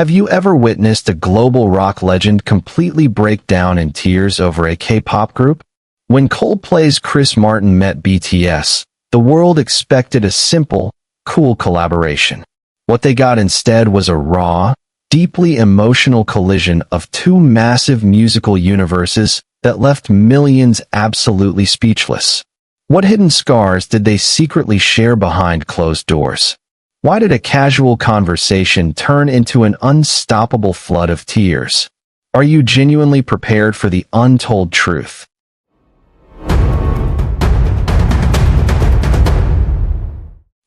Have you ever witnessed a global rock legend completely break down in tears over a K-pop group? When Coldplay's Chris Martin met BTS, the world expected a simple, cool collaboration. What they got instead was a raw, deeply emotional collision of two massive musical universes that left millions absolutely speechless. What hidden scars did they secretly share behind closed doors? Why did a casual conversation turn into an unstoppable flood of tears? Are you genuinely prepared for the untold truth?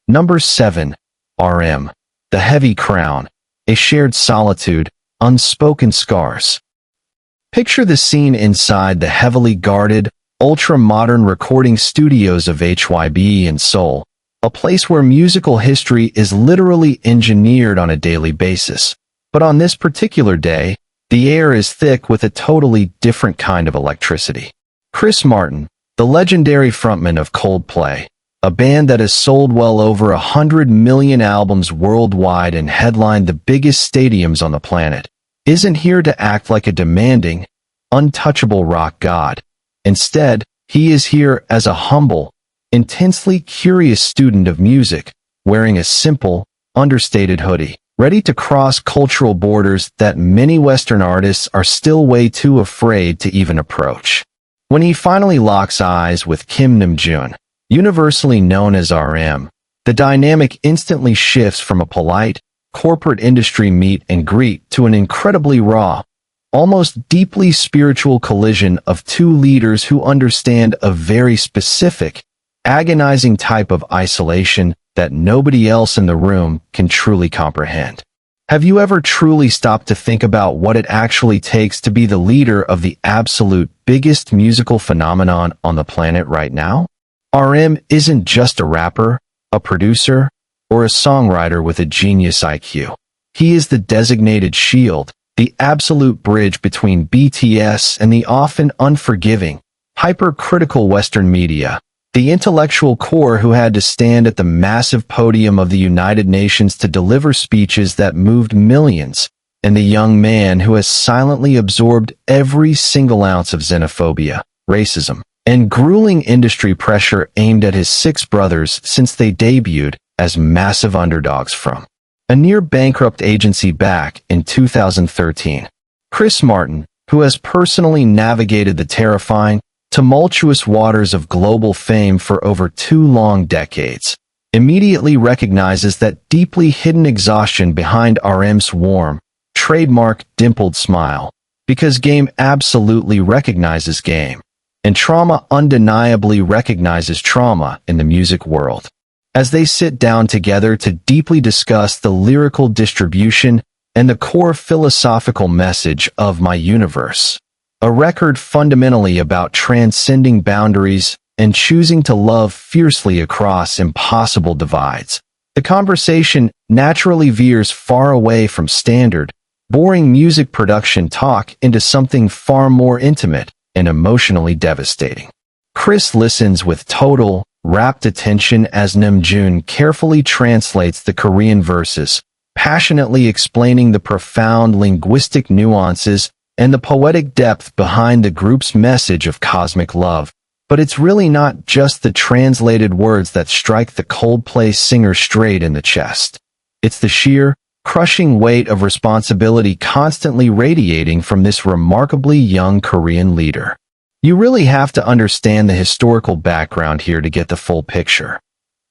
Number 7. RM. The Heavy Crown. A shared solitude, unspoken scars. Picture the scene inside the heavily guarded, ultra-modern recording studios of HYB in Seoul, a place where musical history is literally engineered on a daily basis. But on this particular day, the air is thick with a totally different kind of electricity. Chris Martin, the legendary frontman of Coldplay, a band that has sold well over 100 million albums worldwide and headlined the biggest stadiums on the planet, isn't here to act like a demanding, untouchable rock god. Instead, he is here as a humble, intensely curious student of music, wearing a simple, understated hoodie, ready to cross cultural borders that many Western artists are still way too afraid to even approach. When he finally locks eyes with Kim Namjoon, universally known as RM, the dynamic instantly shifts from a polite, corporate industry meet and greet to an incredibly raw, almost deeply spiritual collision of two leaders who understand a very specific, agonizing type of isolation that nobody else in the room can truly comprehend. Have you ever truly stopped to think about what it actually takes to be the leader of the absolute biggest musical phenomenon on the planet right now? RM isn't just a rapper, a producer, or a songwriter with a genius IQ. He is the designated shield, the absolute bridge between BTS and the often unforgiving, hypercritical Western media, the intellectual core who had to stand at the massive podium of the United Nations to deliver speeches that moved millions, and the young man who has silently absorbed every single ounce of xenophobia, racism, and grueling industry pressure aimed at his six brothers since they debuted as massive underdogs from a near-bankrupt agency back in 2013. Chris Martin, who has personally navigated the terrifying, tumultuous waters of global fame for over 2 long decades, immediately recognizes that deeply hidden exhaustion behind RM's warm, trademark dimpled smile, because game absolutely recognizes game, and trauma undeniably recognizes trauma in the music world. As they sit down together to deeply discuss the lyrical distribution and the core philosophical message of My Universe, a record fundamentally about transcending boundaries and choosing to love fiercely across impossible divides, the conversation naturally veers far away from standard, boring music production talk into something far more intimate and emotionally devastating. Chris listens with total, rapt attention as Namjoon carefully translates the Korean verses, passionately explaining the profound linguistic nuances and the poetic depth behind the group's message of cosmic love. But it's really not just the translated words that strike the Coldplay singer straight in the chest. It's the sheer, crushing weight of responsibility constantly radiating from this remarkably young Korean leader. You really have to understand the historical background here to get the full picture.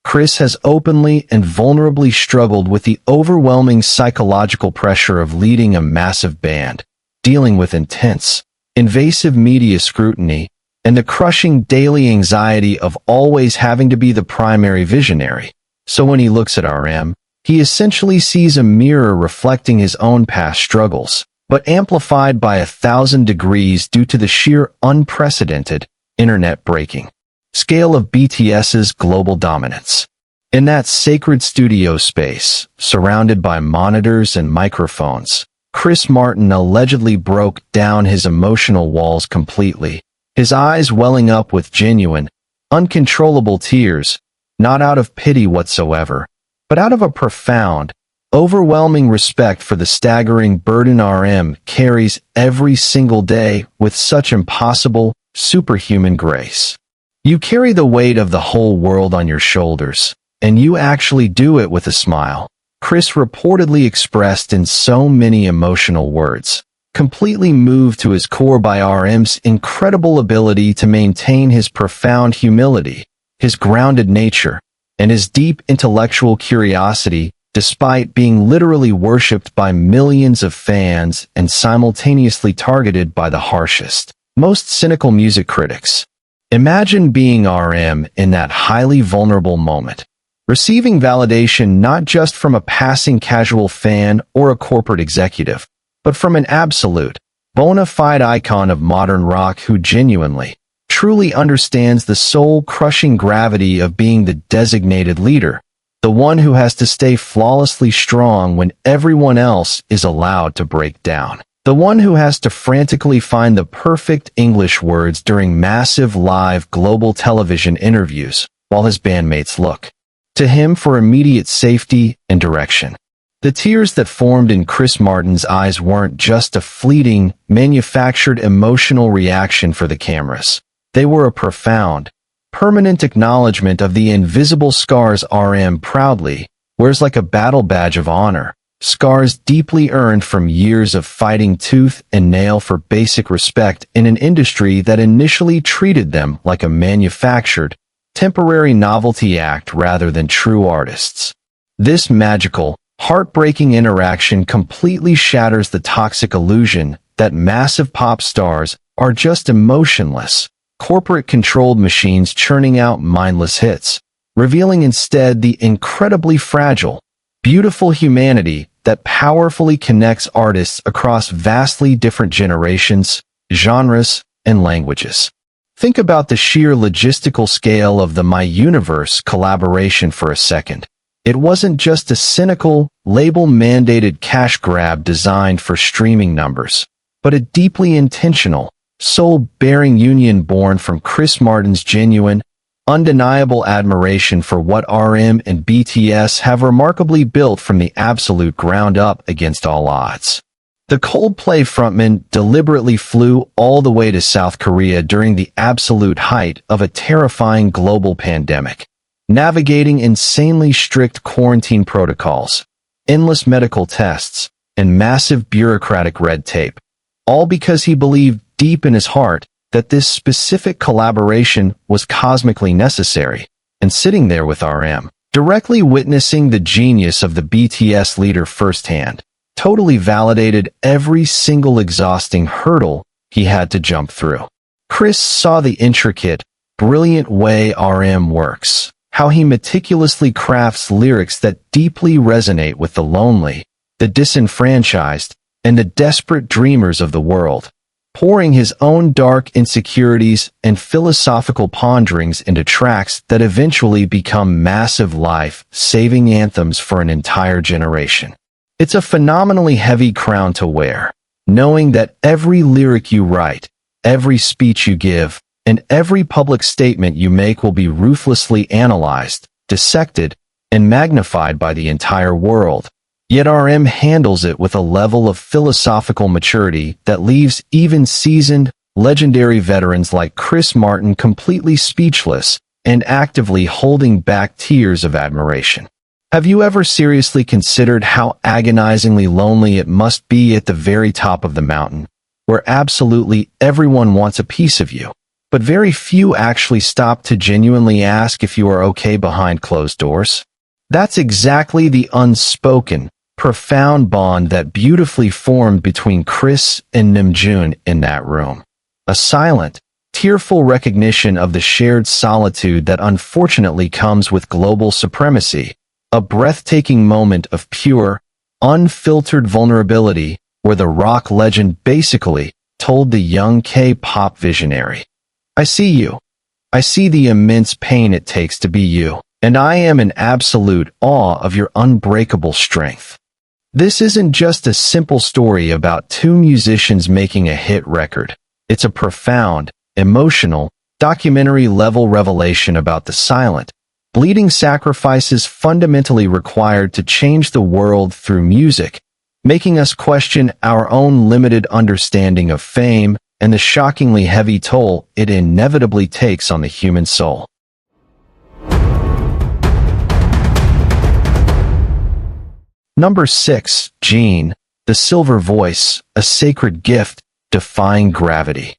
Chris has openly and vulnerably struggled with the overwhelming psychological pressure of leading a massive band, dealing with intense, invasive media scrutiny, and the crushing daily anxiety of always having to be the primary visionary. So when he looks at RM, he essentially sees a mirror reflecting his own past struggles, but amplified by 1,000 degrees due to the sheer unprecedented, internet-breaking scale of BTS's global dominance. In that sacred studio space, surrounded by monitors and microphones, Chris Martin allegedly broke down his emotional walls completely, his eyes welling up with genuine, uncontrollable tears, not out of pity whatsoever, but out of a profound, overwhelming respect for the staggering burden RM carries every single day with such impossible, superhuman grace. You carry the weight of the whole world on your shoulders, and you actually do it with a smile. Chris reportedly expressed in so many emotional words, completely moved to his core by RM's incredible ability to maintain his profound humility, his grounded nature, and his deep intellectual curiosity, despite being literally worshipped by millions of fans and simultaneously targeted by the harshest, most cynical music critics. Imagine being RM in that highly vulnerable moment, receiving validation not just from a passing casual fan or a corporate executive, but from an absolute, bona fide icon of modern rock who genuinely, truly understands the soul-crushing gravity of being the designated leader, the one who has to stay flawlessly strong when everyone else is allowed to break down, the one who has to frantically find the perfect English words during massive live global television interviews while his bandmates look to him for immediate safety and direction. The tears that formed in Chris Martin's eyes weren't just a fleeting, manufactured emotional reaction for the cameras. They were a profound, permanent acknowledgement of the invisible scars RM proudly wears like a battle badge of honor, scars deeply earned from years of fighting tooth and nail for basic respect in an industry that initially treated them like a manufactured, temporary novelty act rather than true artists. This magical, heartbreaking interaction completely shatters the toxic illusion that massive pop stars are just emotionless, corporate-controlled machines churning out mindless hits, revealing instead the incredibly fragile, beautiful humanity that powerfully connects artists across vastly different generations, genres, and languages. Think about the sheer logistical scale of the My Universe collaboration for a second. It wasn't just a cynical, label-mandated cash grab designed for streaming numbers, but a deeply intentional, soul-bearing union born from Chris Martin's genuine, undeniable admiration for what RM and BTS have remarkably built from the absolute ground up against all odds. The Coldplay frontman deliberately flew all the way to South Korea during the absolute height of a terrifying global pandemic, navigating insanely strict quarantine protocols, endless medical tests, and massive bureaucratic red tape, all because he believed deep in his heart that this specific collaboration was cosmically necessary, and sitting there with RM, directly witnessing the genius of the BTS leader firsthand, totally validated every single exhausting hurdle he had to jump through. Chris saw the intricate, brilliant way RM works, how he meticulously crafts lyrics that deeply resonate with the lonely, the disenfranchised, and the desperate dreamers of the world, pouring his own dark insecurities and philosophical ponderings into tracks that eventually become massive life-saving anthems for an entire generation. It's a phenomenally heavy crown to wear, knowing that every lyric you write, every speech you give, and every public statement you make will be ruthlessly analyzed, dissected, and magnified by the entire world. Yet RM handles it with a level of philosophical maturity that leaves even seasoned, legendary veterans like Chris Martin completely speechless and actively holding back tears of admiration. Have you ever seriously considered how agonizingly lonely it must be at the very top of the mountain, where absolutely everyone wants a piece of you, but very few actually stop to genuinely ask if you are okay behind closed doors? That's exactly the unspoken, profound bond that beautifully formed between Chris and Namjoon in that room. A silent, tearful recognition of the shared solitude that unfortunately comes with global supremacy, a breathtaking moment of pure, unfiltered vulnerability where the rock legend basically told the young K-pop visionary, "I see you. I see the immense pain it takes to be you, and I am in absolute awe of your unbreakable strength." This isn't just a simple story about two musicians making a hit record. It's a profound, emotional, documentary-level revelation about the silent, bleeding sacrifices fundamentally required to change the world through music, making us question our own limited understanding of fame and the shockingly heavy toll it inevitably takes on the human soul. Number 6. Jeon, the silver voice, a sacred gift, defying gravity.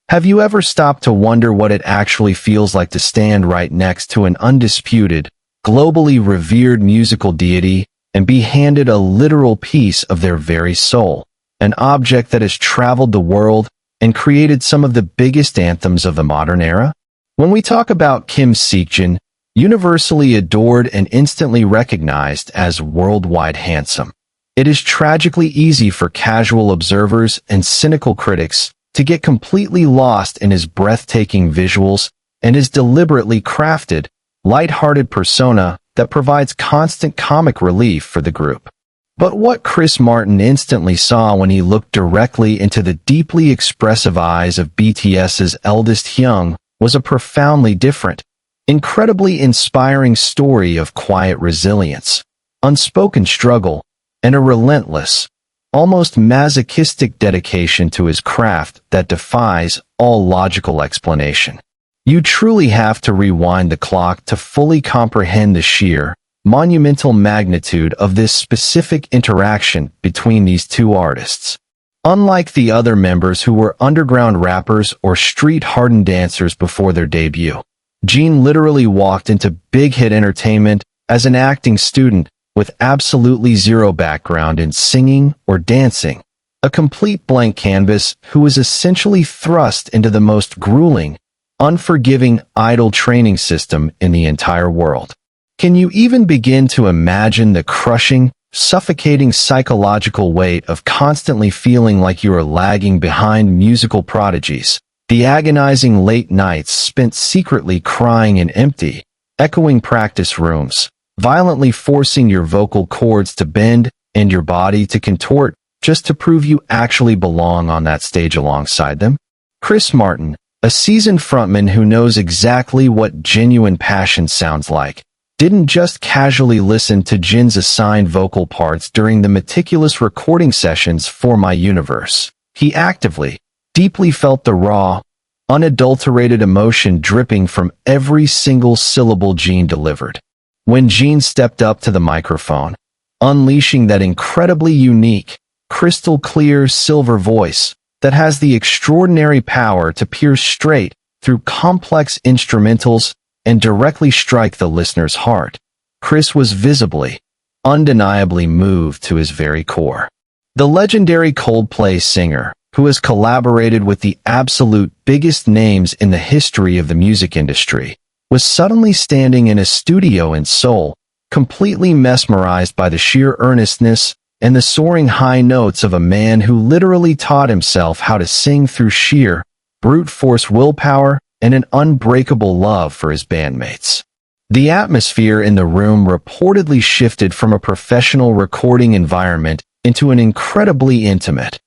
Have you ever stopped to wonder what it actually feels like to stand right next to an undisputed, globally revered musical deity and be handed a literal piece of their very soul, an object that has traveled the world and created some of the biggest anthems of the modern era? When we talk about Kim Seokjin, universally adored and instantly recognized as worldwide handsome, it is tragically easy for casual observers and cynical critics to get completely lost in his breathtaking visuals and his deliberately crafted, light-hearted persona that provides constant comic relief for the group. But what Chris Martin instantly saw when he looked directly into the deeply expressive eyes of BTS's eldest Hyung was a profoundly different, incredibly inspiring story of quiet resilience, unspoken struggle, and a relentless, almost masochistic dedication to his craft that defies all logical explanation. You truly have to rewind the clock to fully comprehend the sheer, monumental magnitude of this specific interaction between these two artists. Unlike the other members who were underground rappers or street-hardened dancers before their debut, Jeon literally walked into big-hit entertainment as an acting student with absolutely zero background in singing or dancing, a complete blank canvas who was essentially thrust into the most grueling, unforgiving idol training system in the entire world. Can you even begin to imagine the crushing, suffocating psychological weight of constantly feeling like you are lagging behind musical prodigies? The agonizing late nights spent secretly crying in empty, echoing practice rooms, violently forcing your vocal cords to bend and your body to contort just to prove you actually belong on that stage alongside them? Chris Martin, a seasoned frontman who knows exactly what genuine passion sounds like, didn't just casually listen to Jin's assigned vocal parts during the meticulous recording sessions for My Universe. He actively, deeply felt the raw, unadulterated emotion dripping from every single syllable Jeon delivered. When Jeon stepped up to the microphone, unleashing that incredibly unique, crystal-clear silver voice that has the extraordinary power to pierce straight through complex instrumentals and directly strike the listener's heart, Chris was visibly, undeniably moved to his very core. The legendary Coldplay singer, who has collaborated with the absolute biggest names in the history of the music industry, was suddenly standing in a studio in Seoul, completely mesmerized by the sheer earnestness and the soaring high notes of a man who literally taught himself how to sing through sheer, brute force willpower and an unbreakable love for his bandmates. The atmosphere in the room reportedly shifted from a professional recording environment into an incredibly intimate,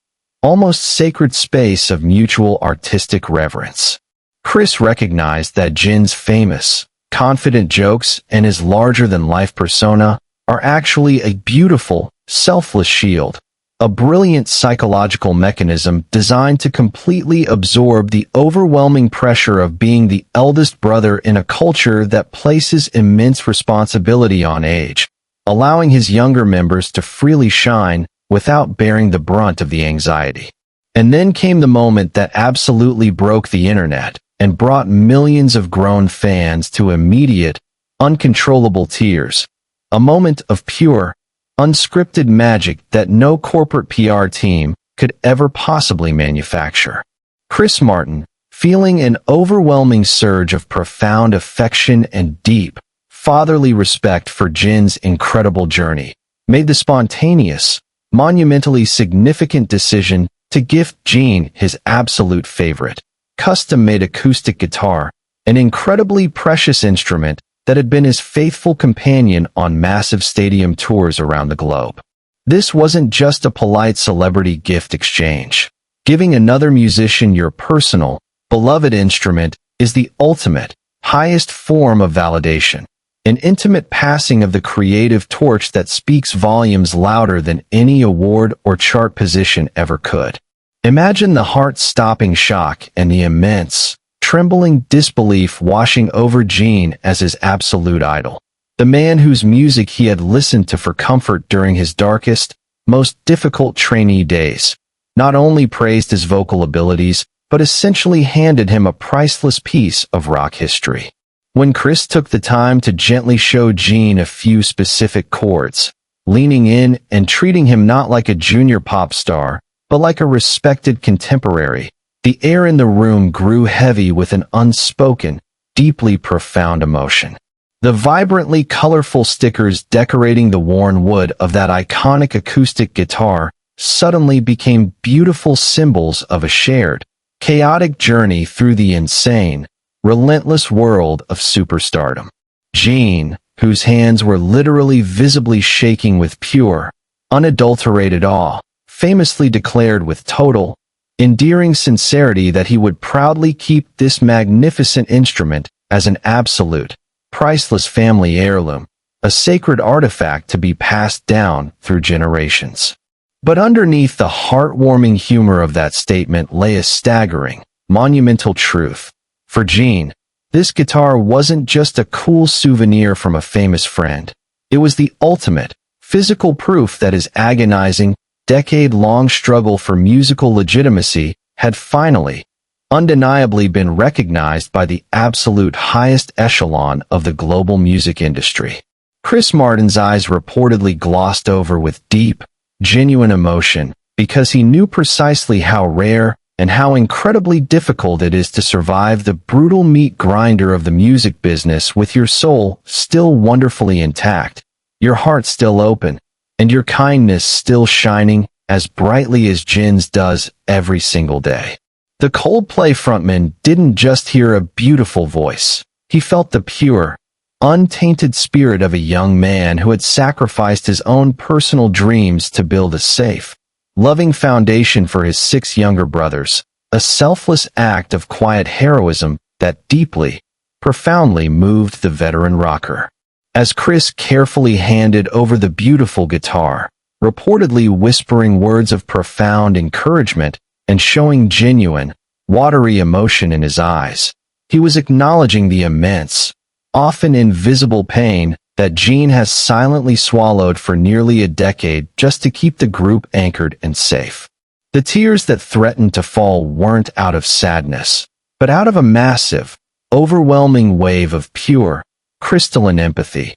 almost sacred space of mutual artistic reverence. Chris recognized that Jin's famous, confident jokes and his larger-than-life persona are actually a beautiful, selfless shield, a brilliant psychological mechanism designed to completely absorb the overwhelming pressure of being the eldest brother in a culture that places immense responsibility on age, allowing his younger members to freely shine without bearing the brunt of the anxiety. And then came the moment that absolutely broke the internet and brought millions of grown fans to immediate, uncontrollable tears, a moment of pure, unscripted magic that no corporate PR team could ever possibly manufacture. Chris Martin, feeling an overwhelming surge of profound affection and deep, fatherly respect for Jin's incredible journey, made the spontaneous, monumentally significant decision to gift Jeon his absolute favorite, custom-made acoustic guitar, an incredibly precious instrument that had been his faithful companion on massive stadium tours around the globe. This wasn't just a polite celebrity gift exchange. Giving another musician your personal, beloved instrument is the ultimate, highest form of validation, an intimate passing of the creative torch that speaks volumes louder than any award or chart position ever could. Imagine the heart-stopping shock and the immense, trembling disbelief washing over Jeon as his absolute idol. The man whose music he had listened to for comfort during his darkest, most difficult trainee days, not only praised his vocal abilities, but essentially handed him a priceless piece of rock history. When Chris took the time to gently show Jeon a few specific chords, leaning in and treating him not like a junior pop star, but like a respected contemporary, the air in the room grew heavy with an unspoken, deeply profound emotion. The vibrantly colorful stickers decorating the worn wood of that iconic acoustic guitar suddenly became beautiful symbols of a shared, chaotic journey through the insane, relentless world of superstardom. Jeon, whose hands were literally visibly shaking with pure, unadulterated awe, famously declared with total, endearing sincerity that he would proudly keep this magnificent instrument as an absolute, priceless family heirloom, a sacred artifact to be passed down through generations. But underneath the heartwarming humor of that statement lay a staggering, monumental truth. For Jeon, this guitar wasn't just a cool souvenir from a famous friend. It was the ultimate, physical proof that his agonizing, decade-long struggle for musical legitimacy had finally, undeniably been recognized by the absolute highest echelon of the global music industry. Chris Martin's eyes reportedly glossed over with deep, genuine emotion because he knew precisely how rare and how incredibly difficult it is to survive the brutal meat grinder of the music business with your soul still wonderfully intact, your heart still open, and your kindness still shining as brightly as Jin's does every single day. The Coldplay frontman didn't just hear a beautiful voice. He felt the pure, untainted spirit of a young man who had sacrificed his own personal dreams to build a safe, loving foundation for his 6 younger brothers, a selfless act of quiet heroism that deeply, profoundly moved the veteran rocker. As Chris carefully handed over the beautiful guitar, reportedly whispering words of profound encouragement and showing genuine, watery emotion in his eyes, he was acknowledging the immense, often invisible pain that Jeon has silently swallowed for nearly a decade just to keep the group anchored and safe. The tears that threatened to fall weren't out of sadness, but out of a massive, overwhelming wave of pure, crystalline empathy.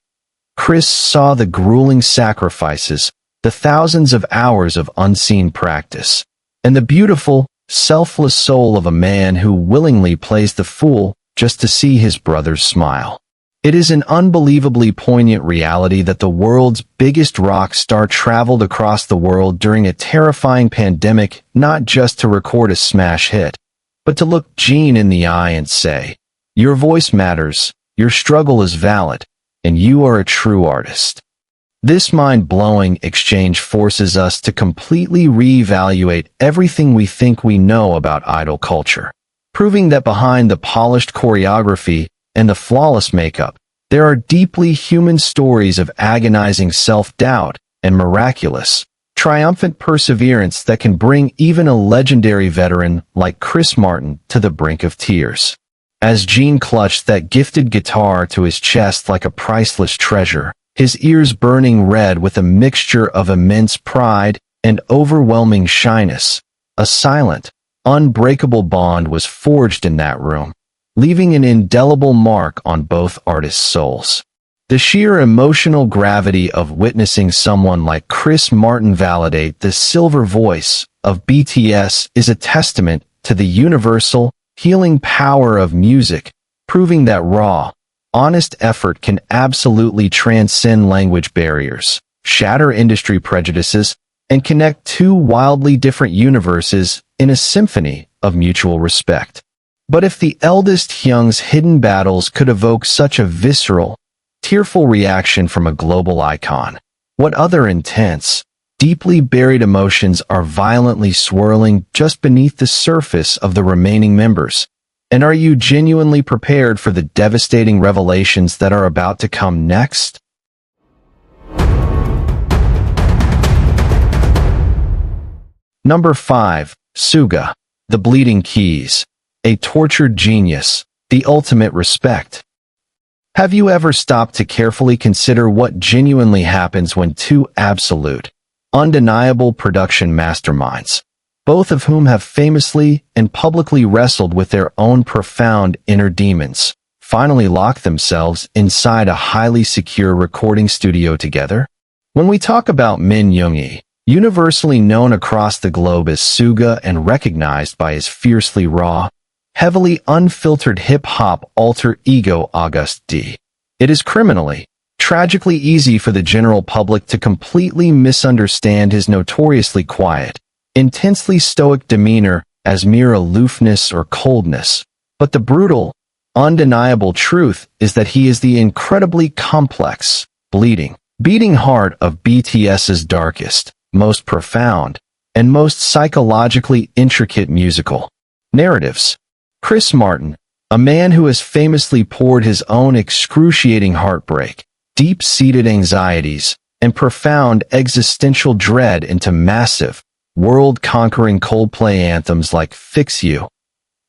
Chris saw the grueling sacrifices, the thousands of hours of unseen practice, and the beautiful, selfless soul of a man who willingly plays the fool just to see his brothers smile. It is an unbelievably poignant reality that the world's biggest rock star traveled across the world during a terrifying pandemic not just to record a smash hit, but to look Jeon in the eye and say, "Your voice matters, your struggle is valid, and you are a true artist." This mind-blowing exchange forces us to completely reevaluate everything we think we know about idol culture, proving that behind the polished choreography and the flawless makeup, there are deeply human stories of agonizing self-doubt and miraculous, triumphant perseverance that can bring even a legendary veteran like Chris Martin to the brink of tears. As Jeon clutched that gifted guitar to his chest like a priceless treasure, his ears burning red with a mixture of immense pride and overwhelming shyness, a silent, unbreakable bond was forged in that room, leaving an indelible mark on both artists' souls. The sheer emotional gravity of witnessing someone like Chris Martin validate the silver voice of BTS is a testament to the universal, healing power of music, proving that raw, honest effort can absolutely transcend language barriers, shatter industry prejudices, and connect 2 wildly different universes in a symphony of mutual respect. But if the eldest Hyung's hidden battles could evoke such a visceral, tearful reaction from a global icon, what other intense, deeply buried emotions are violently swirling just beneath the surface of the remaining members? And are you genuinely prepared for the devastating revelations that are about to come next? Number 5. Suga, the Bleeding Keys. A tortured genius, the ultimate respect. Have you ever stopped to carefully consider what genuinely happens when two absolute, undeniable production masterminds, both of whom have famously and publicly wrestled with their own profound inner demons, finally lock themselves inside a highly secure recording studio together? When we talk about Min Yoongi, universally known across the globe as Suga and recognized by his fiercely raw, heavily unfiltered hip-hop alter ego August D. It is criminally, tragically easy for the general public to completely misunderstand his notoriously quiet, intensely stoic demeanor as mere aloofness or coldness. But the brutal, undeniable truth is that he is the incredibly complex, beating heart of BTS's darkest, most profound, and most psychologically intricate musical narratives. Chris Martin, a man who has famously poured his own excruciating heartbreak, deep-seated anxieties, and profound existential dread into massive, world-conquering Coldplay anthems like Fix You,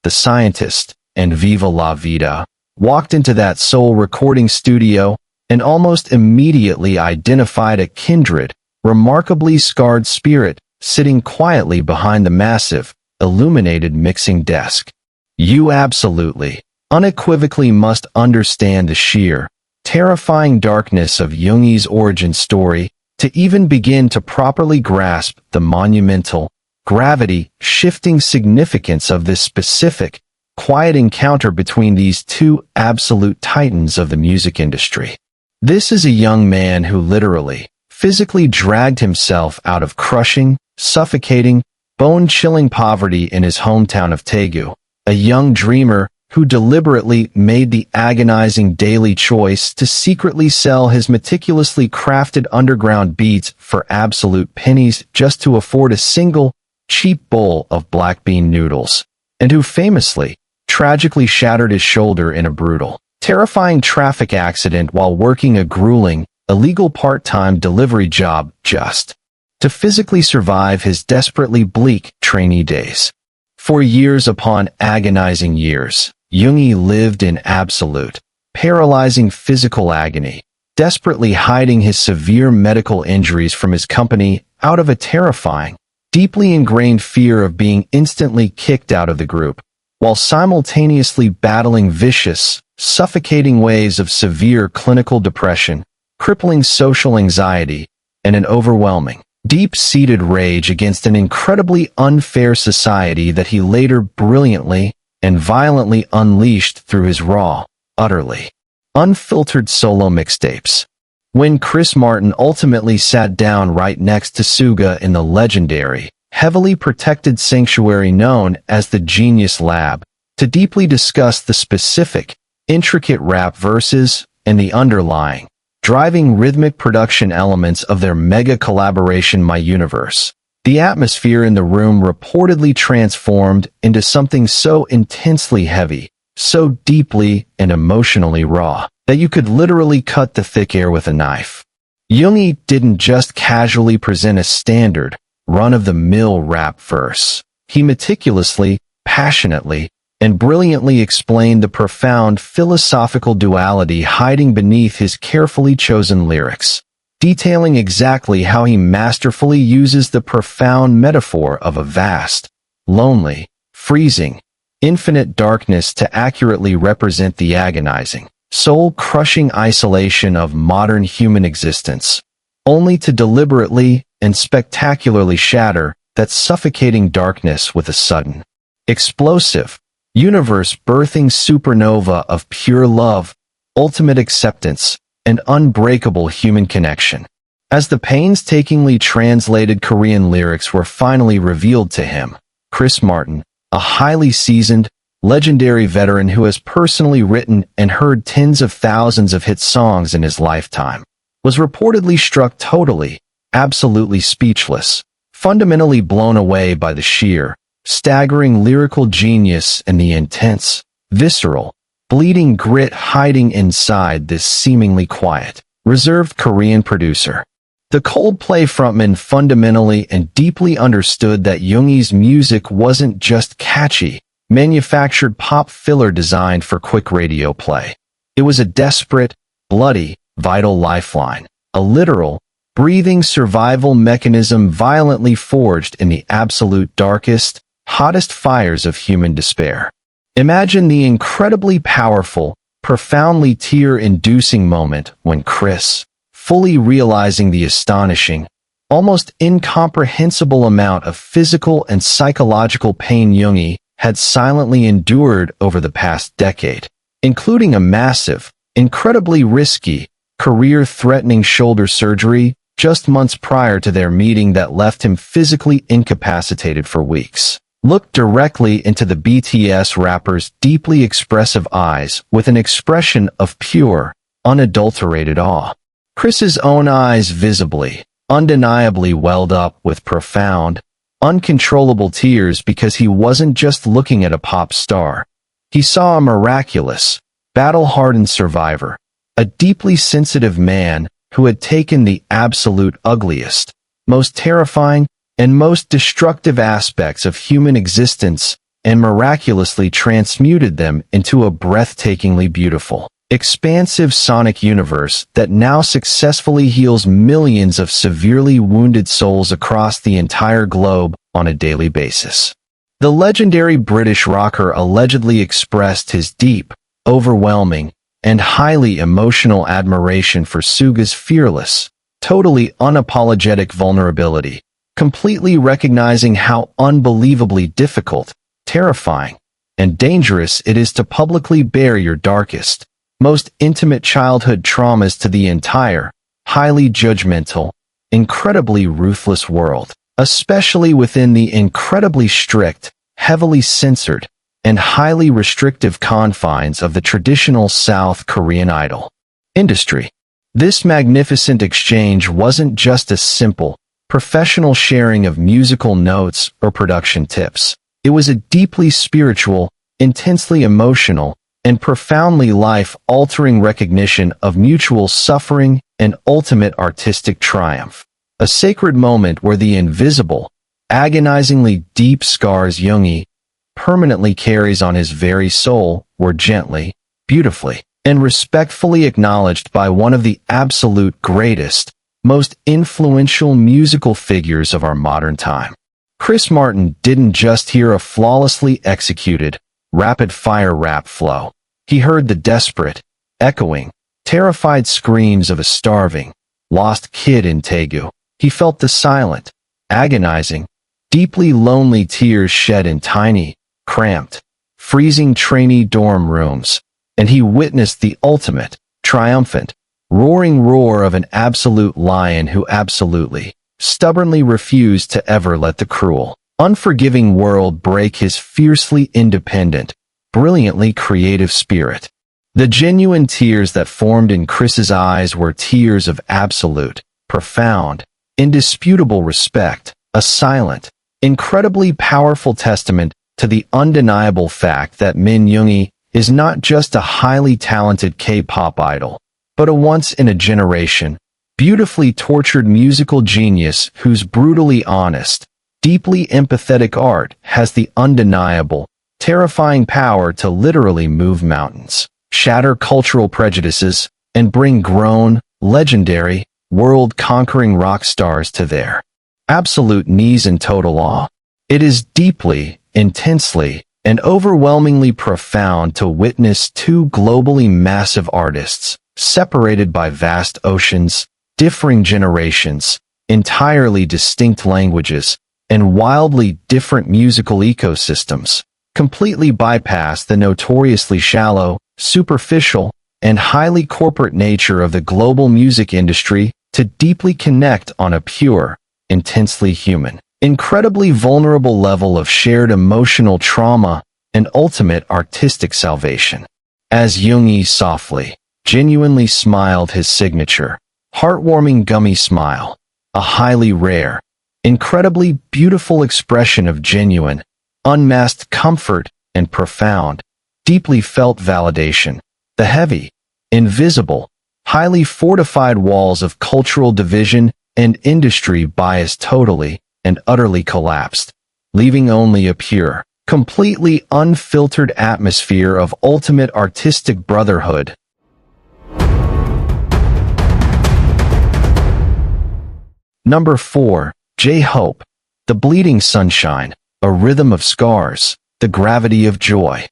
The Scientist, and Viva La Vida, walked into that soul recording studio and almost immediately identified a kindred, remarkably scarred spirit sitting quietly behind the massive, illuminated mixing desk. You absolutely, unequivocally must understand the sheer, terrifying darkness of Yoongi's origin story to even begin to properly grasp the monumental, gravity-shifting significance of this specific, quiet encounter between these two absolute titans of the music industry. This is a young man who literally, physically dragged himself out of crushing, suffocating, bone-chilling poverty in his hometown of Daegu, a young dreamer who deliberately made the agonizing daily choice to secretly sell his meticulously crafted underground beats for absolute pennies just to afford a single, cheap bowl of black bean noodles, and who famously, tragically shattered his shoulder in a brutal, terrifying traffic accident while working a grueling, illegal part-time delivery job just to physically survive his desperately bleak trainee days. For years upon agonizing years, Yoongi lived in absolute, paralyzing physical agony, desperately hiding his severe medical injuries from his company out of a terrifying, deeply ingrained fear of being instantly kicked out of the group, while simultaneously battling vicious, suffocating waves of severe clinical depression, crippling social anxiety, and an overwhelming, deep-seated rage against an incredibly unfair society that he later brilliantly and violently unleashed through his raw, utterly unfiltered solo mixtapes. When Chris Martin ultimately sat down right next to Suga in the legendary, heavily protected sanctuary known as the Genius Lab, to deeply discuss the specific, intricate rap verses and the underlying, driving rhythmic production elements of their mega collaboration My Universe, the atmosphere in the room reportedly transformed into something so intensely heavy, so deeply and emotionally raw, that you could literally cut the thick air with a knife. Yoongi didn't just casually present a standard, run-of-the-mill rap verse. He meticulously, passionately, and brilliantly explained the profound philosophical duality hiding beneath his carefully chosen lyrics, detailing exactly how he masterfully uses the profound metaphor of a vast, lonely, freezing, infinite darkness to accurately represent the agonizing, soul-crushing isolation of modern human existence, only to deliberately and spectacularly shatter that suffocating darkness with a sudden, explosive, universe-birthing supernova of pure love, ultimate acceptance, and unbreakable human connection. As the painstakingly translated Korean lyrics were finally revealed to him, Chris Martin, a highly seasoned, legendary veteran who has personally written and heard tens of thousands of hit songs in his lifetime, was reportedly struck totally, absolutely speechless, fundamentally blown away by the sheer, staggering lyrical genius and the intense, visceral, bleeding grit hiding inside this seemingly quiet, reserved Korean producer. The Coldplay frontman fundamentally and deeply understood that Yoongi's music wasn't just catchy, manufactured pop filler designed for quick radio play. It was a desperate, bloody, vital lifeline, a literal, breathing survival mechanism violently forged in the absolute darkest, hottest fires of human despair. Imagine the incredibly powerful, profoundly tear-inducing moment when Chris, fully realizing the astonishing, almost incomprehensible amount of physical and psychological pain Yoongi had silently endured over the past decade, including a massive, incredibly risky, career-threatening shoulder surgery just months prior to their meeting that left him physically incapacitated for weeks. Looked directly into the BTS rapper's deeply expressive eyes with an expression of pure, unadulterated awe. Chris's own eyes visibly, undeniably welled up with profound, uncontrollable tears because he wasn't just looking at a pop star. He saw a miraculous, battle-hardened survivor, a deeply sensitive man who had taken the absolute ugliest, most terrifying, and most destructive aspects of human existence and miraculously transmuted them into a breathtakingly beautiful, expansive sonic universe that now successfully heals millions of severely wounded souls across the entire globe on a daily basis. The legendary British rocker allegedly expressed his deep, overwhelming, and highly emotional admiration for Suga's fearless, totally unapologetic vulnerability, completely recognizing how unbelievably difficult, terrifying, and dangerous it is to publicly bare your darkest, most intimate childhood traumas to the entire, highly judgmental, incredibly ruthless world, especially within the incredibly strict, heavily censored, and highly restrictive confines of the traditional South Korean idol industry. This magnificent exchange wasn't just a simple, professional sharing of musical notes or production tips. It was a deeply spiritual, intensely emotional, and profoundly life-altering recognition of mutual suffering and ultimate artistic triumph. A sacred moment where the invisible, agonizingly deep scars Yoongi permanently carries on his very soul were gently, beautifully, and respectfully acknowledged by one of the absolute greatest, most influential musical figures of our modern time. Chris Martin didn't just hear a flawlessly executed, rapid-fire rap flow. He heard the desperate, echoing, terrified screams of a starving, lost kid in Daegu. He felt the silent, agonizing, deeply lonely tears shed in tiny, cramped, freezing trainee dorm rooms, and he witnessed the ultimate, triumphant, roaring roar of an absolute lion who absolutely, stubbornly refused to ever let the cruel, unforgiving world break his fiercely independent, brilliantly creative spirit. The genuine tears that formed in Chris's eyes were tears of absolute, profound, indisputable respect, a silent, incredibly powerful testament to the undeniable fact that Min Yoongi is not just a highly talented K-pop idol, but a once-in-a-generation, beautifully tortured musical genius whose brutally honest, deeply empathetic art has the undeniable, terrifying power to literally move mountains, shatter cultural prejudices, and bring grown, legendary, world-conquering rock stars to their absolute knees in total awe. It is deeply, intensely, and overwhelmingly profound to witness two globally massive artists, separated by vast oceans, differing generations, entirely distinct languages, and wildly different musical ecosystems, completely bypass the notoriously shallow, superficial, and highly corporate nature of the global music industry to deeply connect on a pure, intensely human, incredibly vulnerable level of shared emotional trauma and ultimate artistic salvation. As Yoongi softly, genuinely smiled his signature, heartwarming gummy smile, a highly rare, incredibly beautiful expression of genuine, unmasked comfort and profound, deeply felt validation. The heavy, invisible, highly fortified walls of cultural division and industry bias totally and utterly collapsed, leaving only a pure, completely unfiltered atmosphere of ultimate artistic brotherhood. Number 4. J-Hope, the bleeding sunshine, a rhythm of scars, the gravity of joy.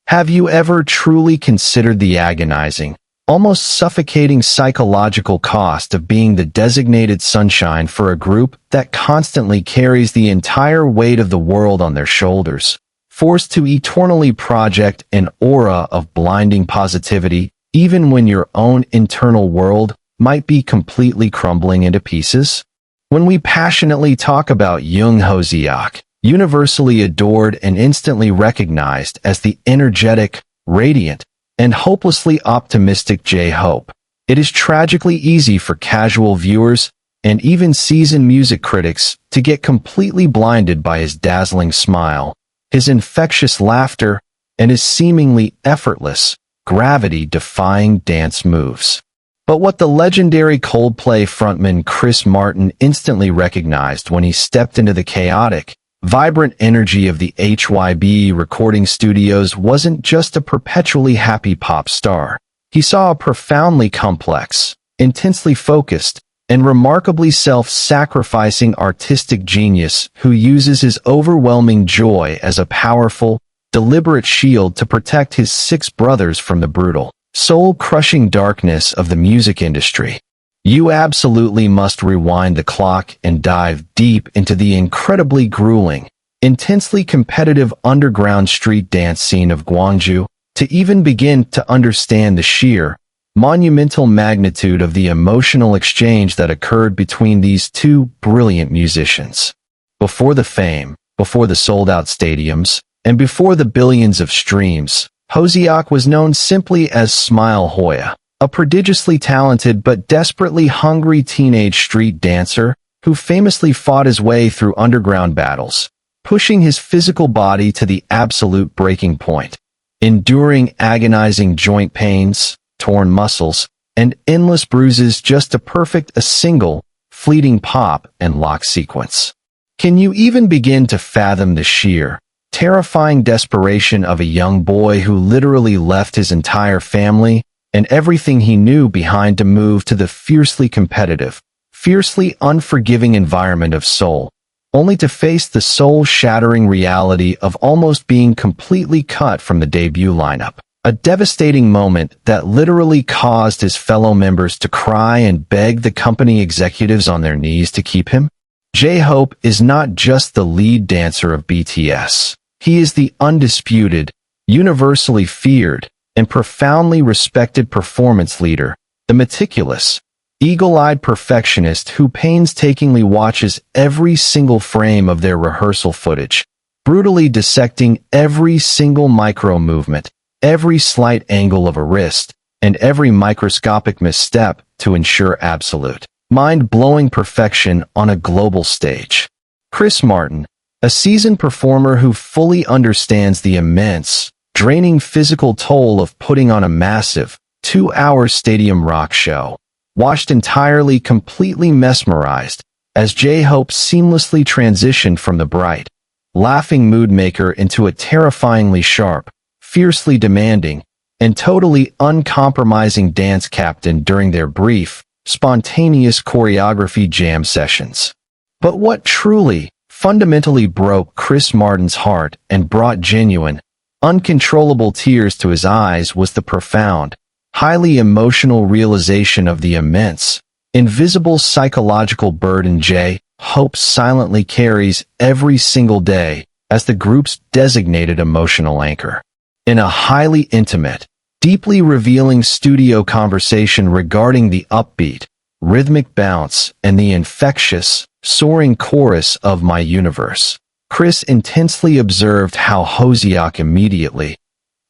Have you ever truly considered the agonizing, almost suffocating psychological cost of being the designated sunshine for a group that constantly carries the entire weight of the world on their shoulders, forced to eternally project an aura of blinding positivity even when your own internal world might be completely crumbling into pieces? When we passionately talk about Jungkook, universally adored and instantly recognized as the energetic, radiant, and hopelessly optimistic J-Hope, it is tragically easy for casual viewers and even seasoned music critics to get completely blinded by his dazzling smile, his infectious laughter, and his seemingly effortless, gravity-defying dance moves. But what the legendary Coldplay frontman Chris Martin instantly recognized when he stepped into the chaotic, vibrant energy of the HYBE recording studios wasn't just a perpetually happy pop star. He saw a profoundly complex, intensely focused, and remarkably self-sacrificing artistic genius who uses his overwhelming joy as a powerful, deliberate shield to protect his 6 brothers from the brutal, soul-crushing darkness of the music industry. You absolutely must rewind the clock and dive deep into the incredibly grueling, intensely competitive underground street dance scene of Gwangju to even begin to understand the sheer, monumental magnitude of the emotional exchange that occurred between these two brilliant musicians. Before the fame, before the sold-out stadiums, and before the billions of streams, Hoziak was known simply as Smile Hoya, a prodigiously talented but desperately hungry teenage street dancer who famously fought his way through underground battles, pushing his physical body to the absolute breaking point, enduring agonizing joint pains, torn muscles, and endless bruises just to perfect a single, fleeting pop and lock sequence. Can you even begin to fathom the sheer, terrifying desperation of a young boy who literally left his entire family and everything he knew behind to move to the fiercely competitive, fiercely unforgiving environment of Seoul, only to face the soul-shattering reality of almost being completely cut from the debut lineup? A devastating moment that literally caused his fellow members to cry and beg the company executives on their knees to keep him? J-Hope is not just the lead dancer of BTS. He is the undisputed, universally feared, and profoundly respected performance leader, the meticulous, eagle-eyed perfectionist who painstakingly watches every single frame of their rehearsal footage, brutally dissecting every single micro-movement, every slight angle of a wrist, and every microscopic misstep to ensure absolute, mind-blowing perfection on a global stage. Chris Martin, a seasoned performer who fully understands the immense, draining physical toll of putting on a massive, 2-hour stadium rock show, watched entirely completely mesmerized as J-Hope seamlessly transitioned from the bright, laughing mood maker into a terrifyingly sharp, fiercely demanding, and totally uncompromising dance captain during their brief, spontaneous choreography jam sessions. But what truly, fundamentally broke Chris Martin's heart and brought genuine, uncontrollable tears to his eyes was the profound, highly emotional realization of the immense, invisible psychological burden J-Hope silently carries every single day as the group's designated emotional anchor. In a highly intimate, deeply revealing studio conversation regarding the upbeat, rhythmic bounce and the infectious, soaring chorus of My Universe, Chris intensely observed how Hoziak immediately,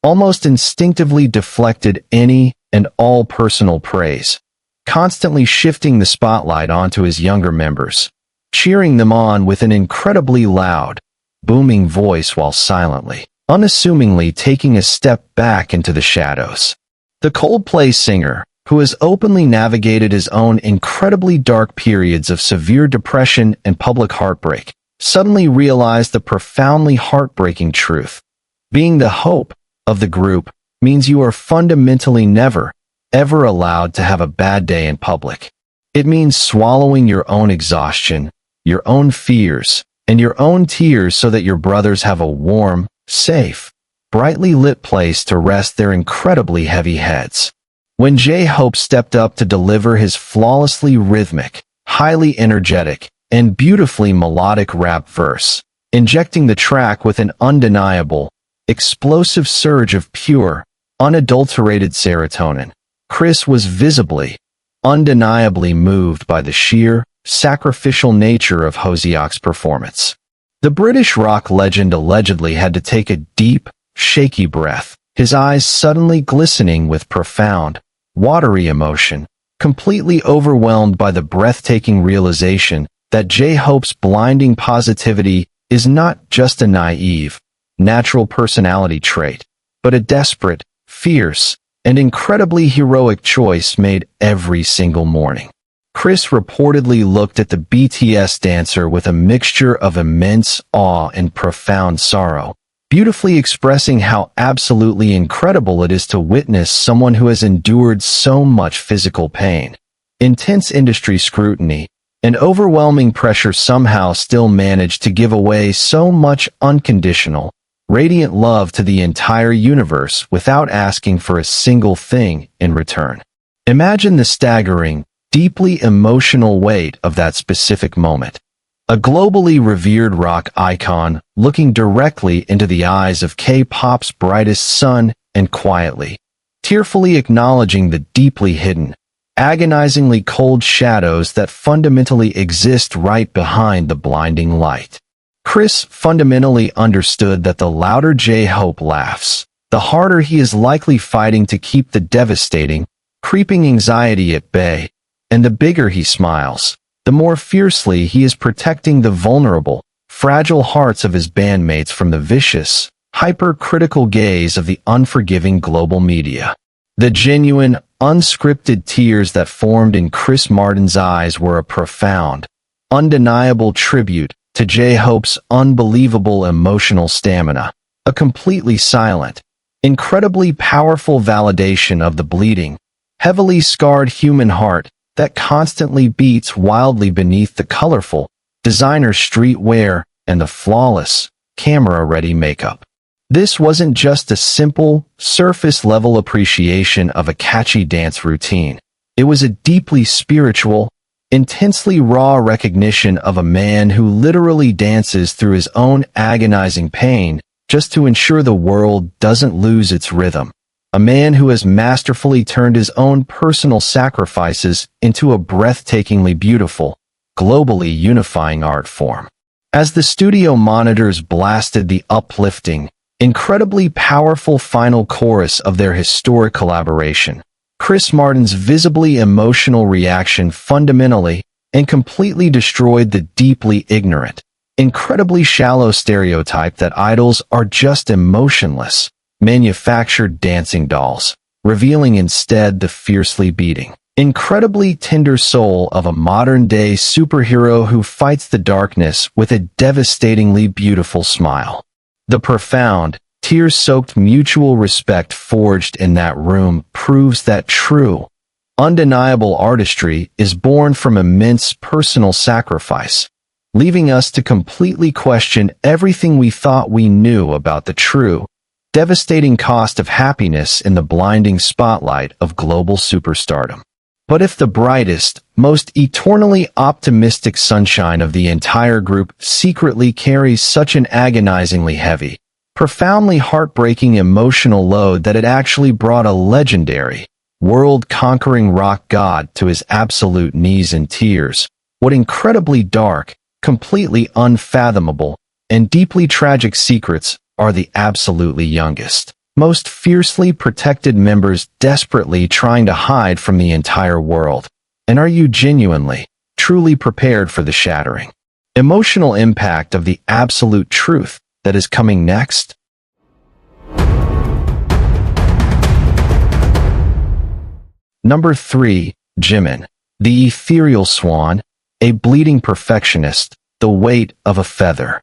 almost instinctively deflected any and all personal praise, constantly shifting the spotlight onto his younger members, cheering them on with an incredibly loud, booming voice while silently, unassumingly taking a step back into the shadows. The Coldplay singer, who has openly navigated his own incredibly dark periods of severe depression and public heartbreak, suddenly realized the profoundly heartbreaking truth. Being the hope of the group means you are fundamentally never, ever allowed to have a bad day in public. It means swallowing your own exhaustion, your own fears, and your own tears so that your brothers have a warm, safe, brightly lit place to rest their incredibly heavy heads. When J-Hope stepped up to deliver his flawlessly rhythmic, highly energetic, and beautifully melodic rap verse, injecting the track with an undeniable, explosive surge of pure, unadulterated serotonin, Chris was visibly, undeniably moved by the sheer, sacrificial nature of Hoseok's performance. The British rock legend allegedly had to take a deep, shaky breath, his eyes suddenly glistening with profound, watery emotion, completely overwhelmed by the breathtaking realization that J-Hope's blinding positivity is not just a naive, natural personality trait, but a desperate, fierce, and incredibly heroic choice made every single morning. Chris reportedly looked at the BTS dancer with a mixture of immense awe and profound sorrow, beautifully expressing how absolutely incredible it is to witness someone who has endured so much physical pain, intense industry scrutiny, and overwhelming pressure somehow still manage to give away so much unconditional, radiant love to the entire universe without asking for a single thing in return. Imagine the staggering, deeply emotional weight of that specific moment. A globally revered rock icon looking directly into the eyes of K-pop's brightest sun and quietly, tearfully acknowledging the deeply hidden, agonizingly cold shadows that fundamentally exist right behind the blinding light. Chris fundamentally understood that the louder J-Hope laughs, the harder he is likely fighting to keep the devastating, creeping anxiety at bay, and the bigger he smiles, the more fiercely he is protecting the vulnerable, fragile hearts of his bandmates from the vicious, hypercritical gaze of the unforgiving global media. The genuine, unscripted tears that formed in Chris Martin's eyes were a profound, undeniable tribute to J-Hope's unbelievable emotional stamina, a completely silent, incredibly powerful validation of the bleeding, heavily scarred human heart that constantly beats wildly beneath the colorful, designer streetwear and the flawless, camera-ready makeup. This wasn't just a simple, surface-level appreciation of a catchy dance routine. It was a deeply spiritual, intensely raw recognition of a man who literally dances through his own agonizing pain just to ensure the world doesn't lose its rhythm. A man who has masterfully turned his own personal sacrifices into a breathtakingly beautiful, globally unifying art form. As the studio monitors blasted the uplifting, incredibly powerful final chorus of their historic collaboration, Chris Martin's visibly emotional reaction fundamentally and completely destroyed the deeply ignorant, incredibly shallow stereotype that idols are just emotionless, manufactured dancing dolls, revealing instead the fiercely beating, incredibly tender soul of a modern-day superhero who fights the darkness with a devastatingly beautiful smile. The profound, tear-soaked mutual respect forged in that room proves that true, undeniable artistry is born from immense personal sacrifice, leaving us to completely question everything we thought we knew about the true, devastating cost of happiness in the blinding spotlight of global superstardom. But if the brightest, most eternally optimistic sunshine of the entire group secretly carries such an agonizingly heavy, profoundly heartbreaking emotional load that it actually brought a legendary, world-conquering rock god to his absolute knees in tears, what incredibly dark, completely unfathomable, and deeply tragic secrets are the absolutely youngest, most fiercely protected members desperately trying to hide from the entire world? And are you genuinely, truly prepared for the shattering, emotional impact of the absolute truth that is coming next? Number 3. Jimin, the ethereal swan, a bleeding perfectionist, the weight of a feather.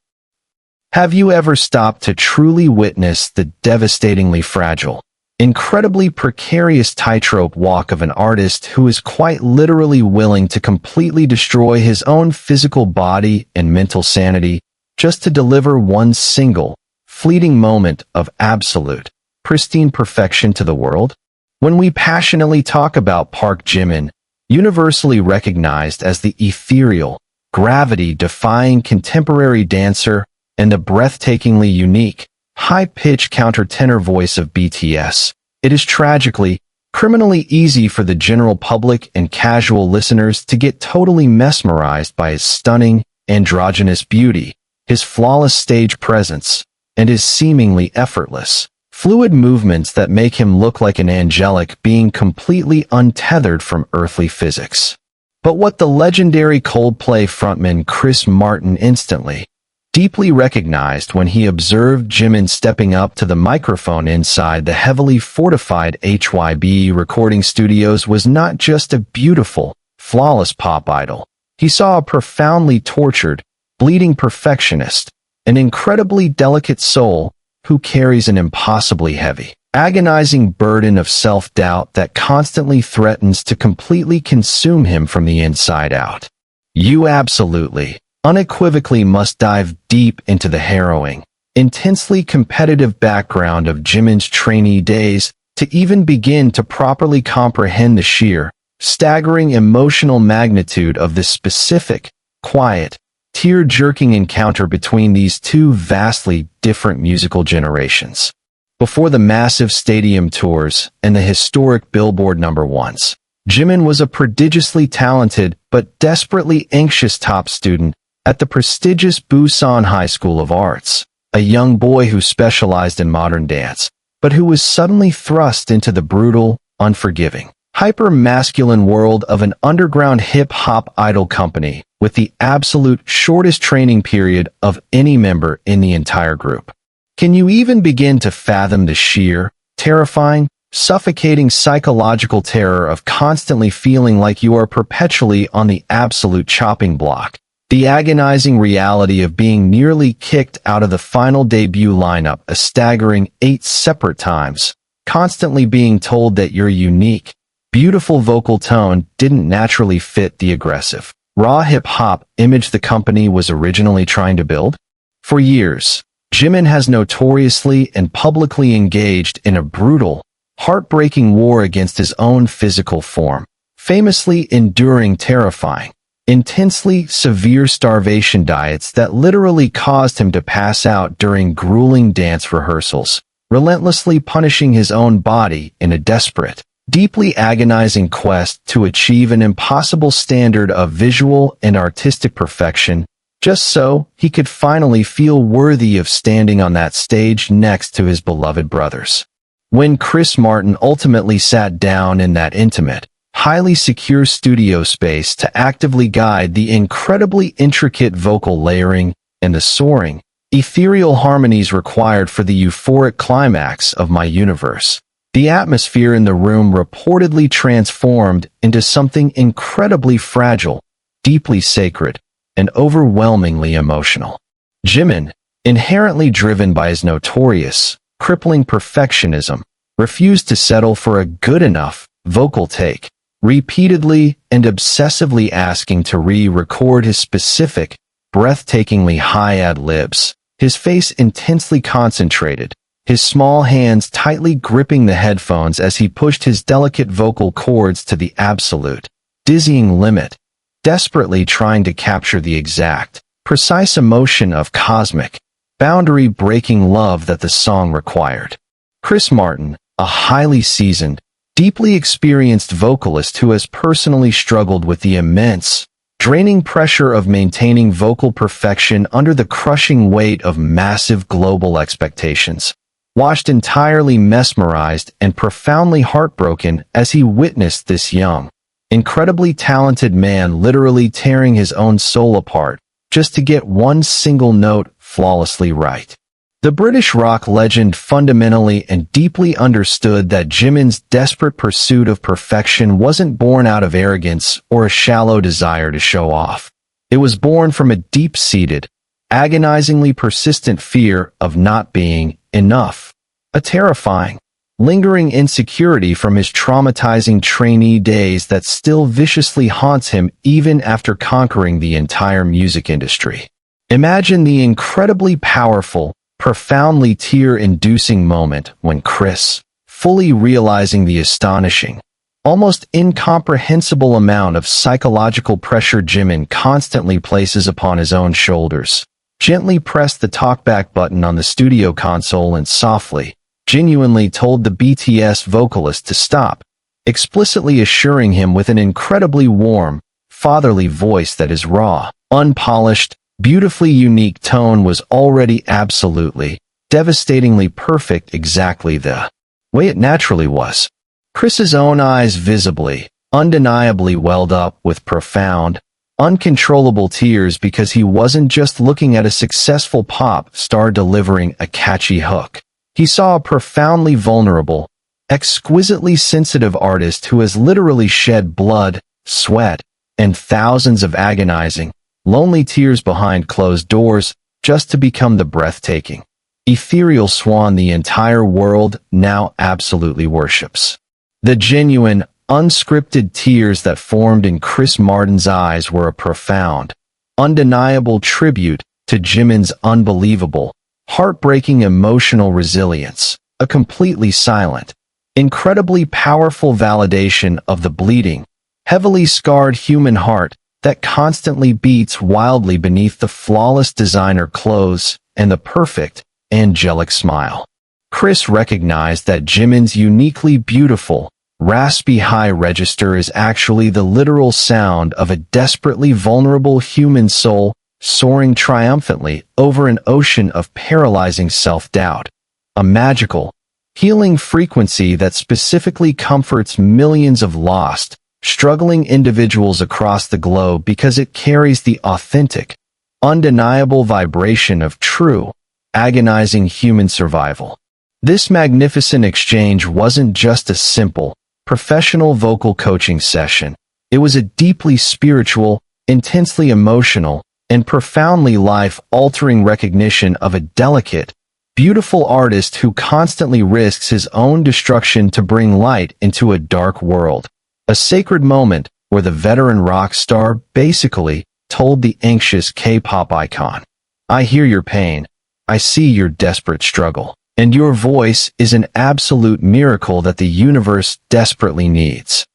Have you ever stopped to truly witness the devastatingly fragile, incredibly precarious tightrope walk of an artist who is quite literally willing to completely destroy his own physical body and mental sanity just to deliver one single, fleeting moment of absolute, pristine perfection to the world? When we passionately talk about Park Jimin, universally recognized as the ethereal, gravity-defying contemporary dancer and the breathtakingly unique, high-pitched countertenor voice of BTS, it is tragically, criminally easy for the general public and casual listeners to get totally mesmerized by his stunning, androgynous beauty, his flawless stage presence, and his seemingly effortless, fluid movements that make him look like an angelic being completely untethered from earthly physics. But what the legendary Coldplay frontman Chris Martin instantly, deeply recognized when he observed Jimin stepping up to the microphone inside the heavily fortified HYBE recording studios was not just a beautiful, flawless pop idol. He saw a profoundly tortured, bleeding perfectionist, an incredibly delicate soul who carries an impossibly heavy, agonizing burden of self-doubt that constantly threatens to completely consume him from the inside out. You absolutely, unequivocally must dive deep into the harrowing, intensely competitive background of Jimin's trainee days to even begin to properly comprehend the sheer, staggering emotional magnitude of this specific, quiet, tear-jerking encounter between these two vastly different musical generations. Before the massive stadium tours and the historic Billboard #1s, Jimin was a prodigiously talented but desperately anxious top student at the prestigious Busan High School of Arts, a young boy who specialized in modern dance, but who was suddenly thrust into the brutal, unforgiving, hyper-masculine world of an underground hip-hop idol company with the absolute shortest training period of any member in the entire group. Can you even begin to fathom the sheer, terrifying, suffocating psychological terror of constantly feeling like you are perpetually on the absolute chopping block? The agonizing reality of being nearly kicked out of the final debut lineup a staggering 8 separate times, constantly being told that your unique, beautiful vocal tone didn't naturally fit the aggressive, raw hip-hop image the company was originally trying to build? For years, Jimin has notoriously and publicly engaged in a brutal, heartbreaking war against his own physical form, famously enduring terrifying, intensely severe starvation diets that literally caused him to pass out during grueling dance rehearsals, relentlessly punishing his own body in a desperate, deeply agonizing quest to achieve an impossible standard of visual and artistic perfection, just so he could finally feel worthy of standing on that stage next to his beloved brothers. When Chris Martin ultimately sat down in that intimate, highly secure studio space to actively guide the incredibly intricate vocal layering and the soaring, ethereal harmonies required for the euphoric climax of My Universe, the atmosphere in the room reportedly transformed into something incredibly fragile, deeply sacred, and overwhelmingly emotional. Jimin, inherently driven by his notorious, crippling perfectionism, refused to settle for a good enough vocal take, repeatedly and obsessively asking to re-record his specific, breathtakingly high ad-libs, his face intensely concentrated, his small hands tightly gripping the headphones as he pushed his delicate vocal cords to the absolute, dizzying limit, desperately trying to capture the exact, precise emotion of cosmic, boundary-breaking love that the song required. Chris Martin, a highly seasoned, deeply experienced vocalist who has personally struggled with the immense, draining pressure of maintaining vocal perfection under the crushing weight of massive global expectations, watched entirely mesmerized and profoundly heartbroken as he witnessed this young, incredibly talented man literally tearing his own soul apart just to get one single note flawlessly right. The British rock legend fundamentally and deeply understood that Jimin's desperate pursuit of perfection wasn't born out of arrogance or a shallow desire to show off. It was born from a deep-seated, agonizingly persistent fear of not being enough. A terrifying, lingering insecurity from his traumatizing trainee days that still viciously haunts him even after conquering the entire music industry. Imagine the incredibly powerful, profoundly tear-inducing moment when Chris, fully realizing the astonishing, almost incomprehensible amount of psychological pressure Jimin constantly places upon his own shoulders, gently pressed the talkback button on the studio console and softly, genuinely told the BTS vocalist to stop, explicitly assuring him with an incredibly warm, fatherly voice that his raw, unpolished, beautifully unique tone was already absolutely, devastatingly perfect, exactly the way it naturally was. Chris's own eyes visibly, undeniably welled up with profound, uncontrollable tears because he wasn't just looking at a successful pop star delivering a catchy hook. He saw a profoundly vulnerable, exquisitely sensitive artist who has literally shed blood, sweat, and thousands of agonizing, lonely tears behind closed doors just to become the breathtaking, ethereal swan the entire world now absolutely worships. The genuine, unscripted tears that formed in Chris Martin's eyes were a profound, undeniable tribute to Jimin's unbelievable, heartbreaking emotional resilience, a completely silent, incredibly powerful validation of the bleeding, heavily scarred human heart that constantly beats wildly beneath the flawless designer clothes and the perfect, angelic smile. Chris recognized that Jimin's uniquely beautiful, raspy high register is actually the literal sound of a desperately vulnerable human soul soaring triumphantly over an ocean of paralyzing self-doubt. A magical, healing frequency that specifically comforts millions of lost, struggling individuals across the globe because it carries the authentic, undeniable vibration of true, agonizing human survival. This magnificent exchange wasn't just a simple, professional vocal coaching session. It was a deeply spiritual, intensely emotional, and profoundly life-altering recognition of a delicate, beautiful artist who constantly risks his own destruction to bring light into a dark world. A sacred moment where the veteran rock star basically told the anxious K-pop icon, "I hear your pain, I see your desperate struggle, and your voice is an absolute miracle that the universe desperately needs."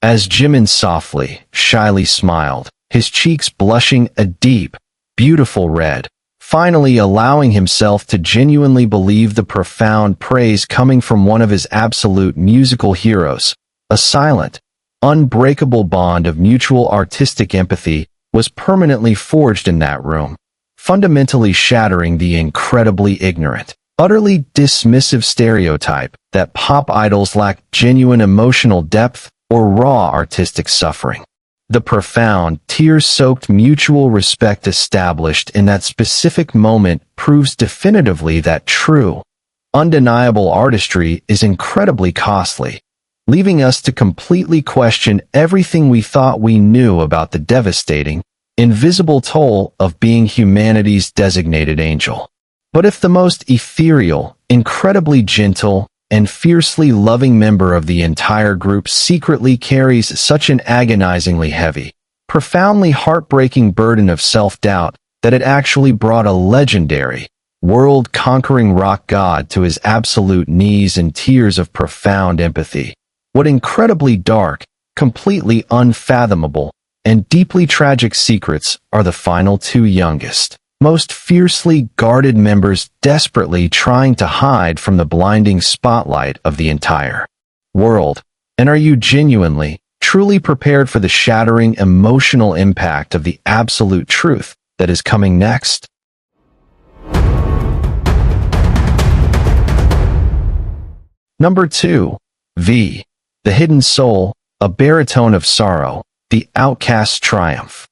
As Jimin softly, shyly smiled, his cheeks blushing a deep, beautiful red, finally allowing himself to genuinely believe the profound praise coming from one of his absolute musical heroes, a silent, unbreakable bond of mutual artistic empathy was permanently forged in that room, fundamentally shattering the incredibly ignorant, utterly dismissive stereotype that pop idols lack genuine emotional depth or raw artistic suffering. The profound, tear-soaked mutual respect established in that specific moment proves definitively that true, undeniable artistry is incredibly costly, leaving us to completely question everything we thought we knew about the devastating, invisible toll of being humanity's designated angel. But if the most ethereal, incredibly gentle, and fiercely loving member of the entire group secretly carries such an agonizingly heavy, profoundly heartbreaking burden of self-doubt that it actually brought a legendary, world-conquering rock god to his absolute knees in tears of profound empathy. What incredibly dark, completely unfathomable, and deeply tragic secrets are the final two youngest, most fiercely guarded members desperately trying to hide from the blinding spotlight of the entire world? And are you genuinely, truly prepared for the shattering emotional impact of the absolute truth that is coming next? Number 2. V. The Hidden Soul, a baritone of sorrow, the outcast's triumph.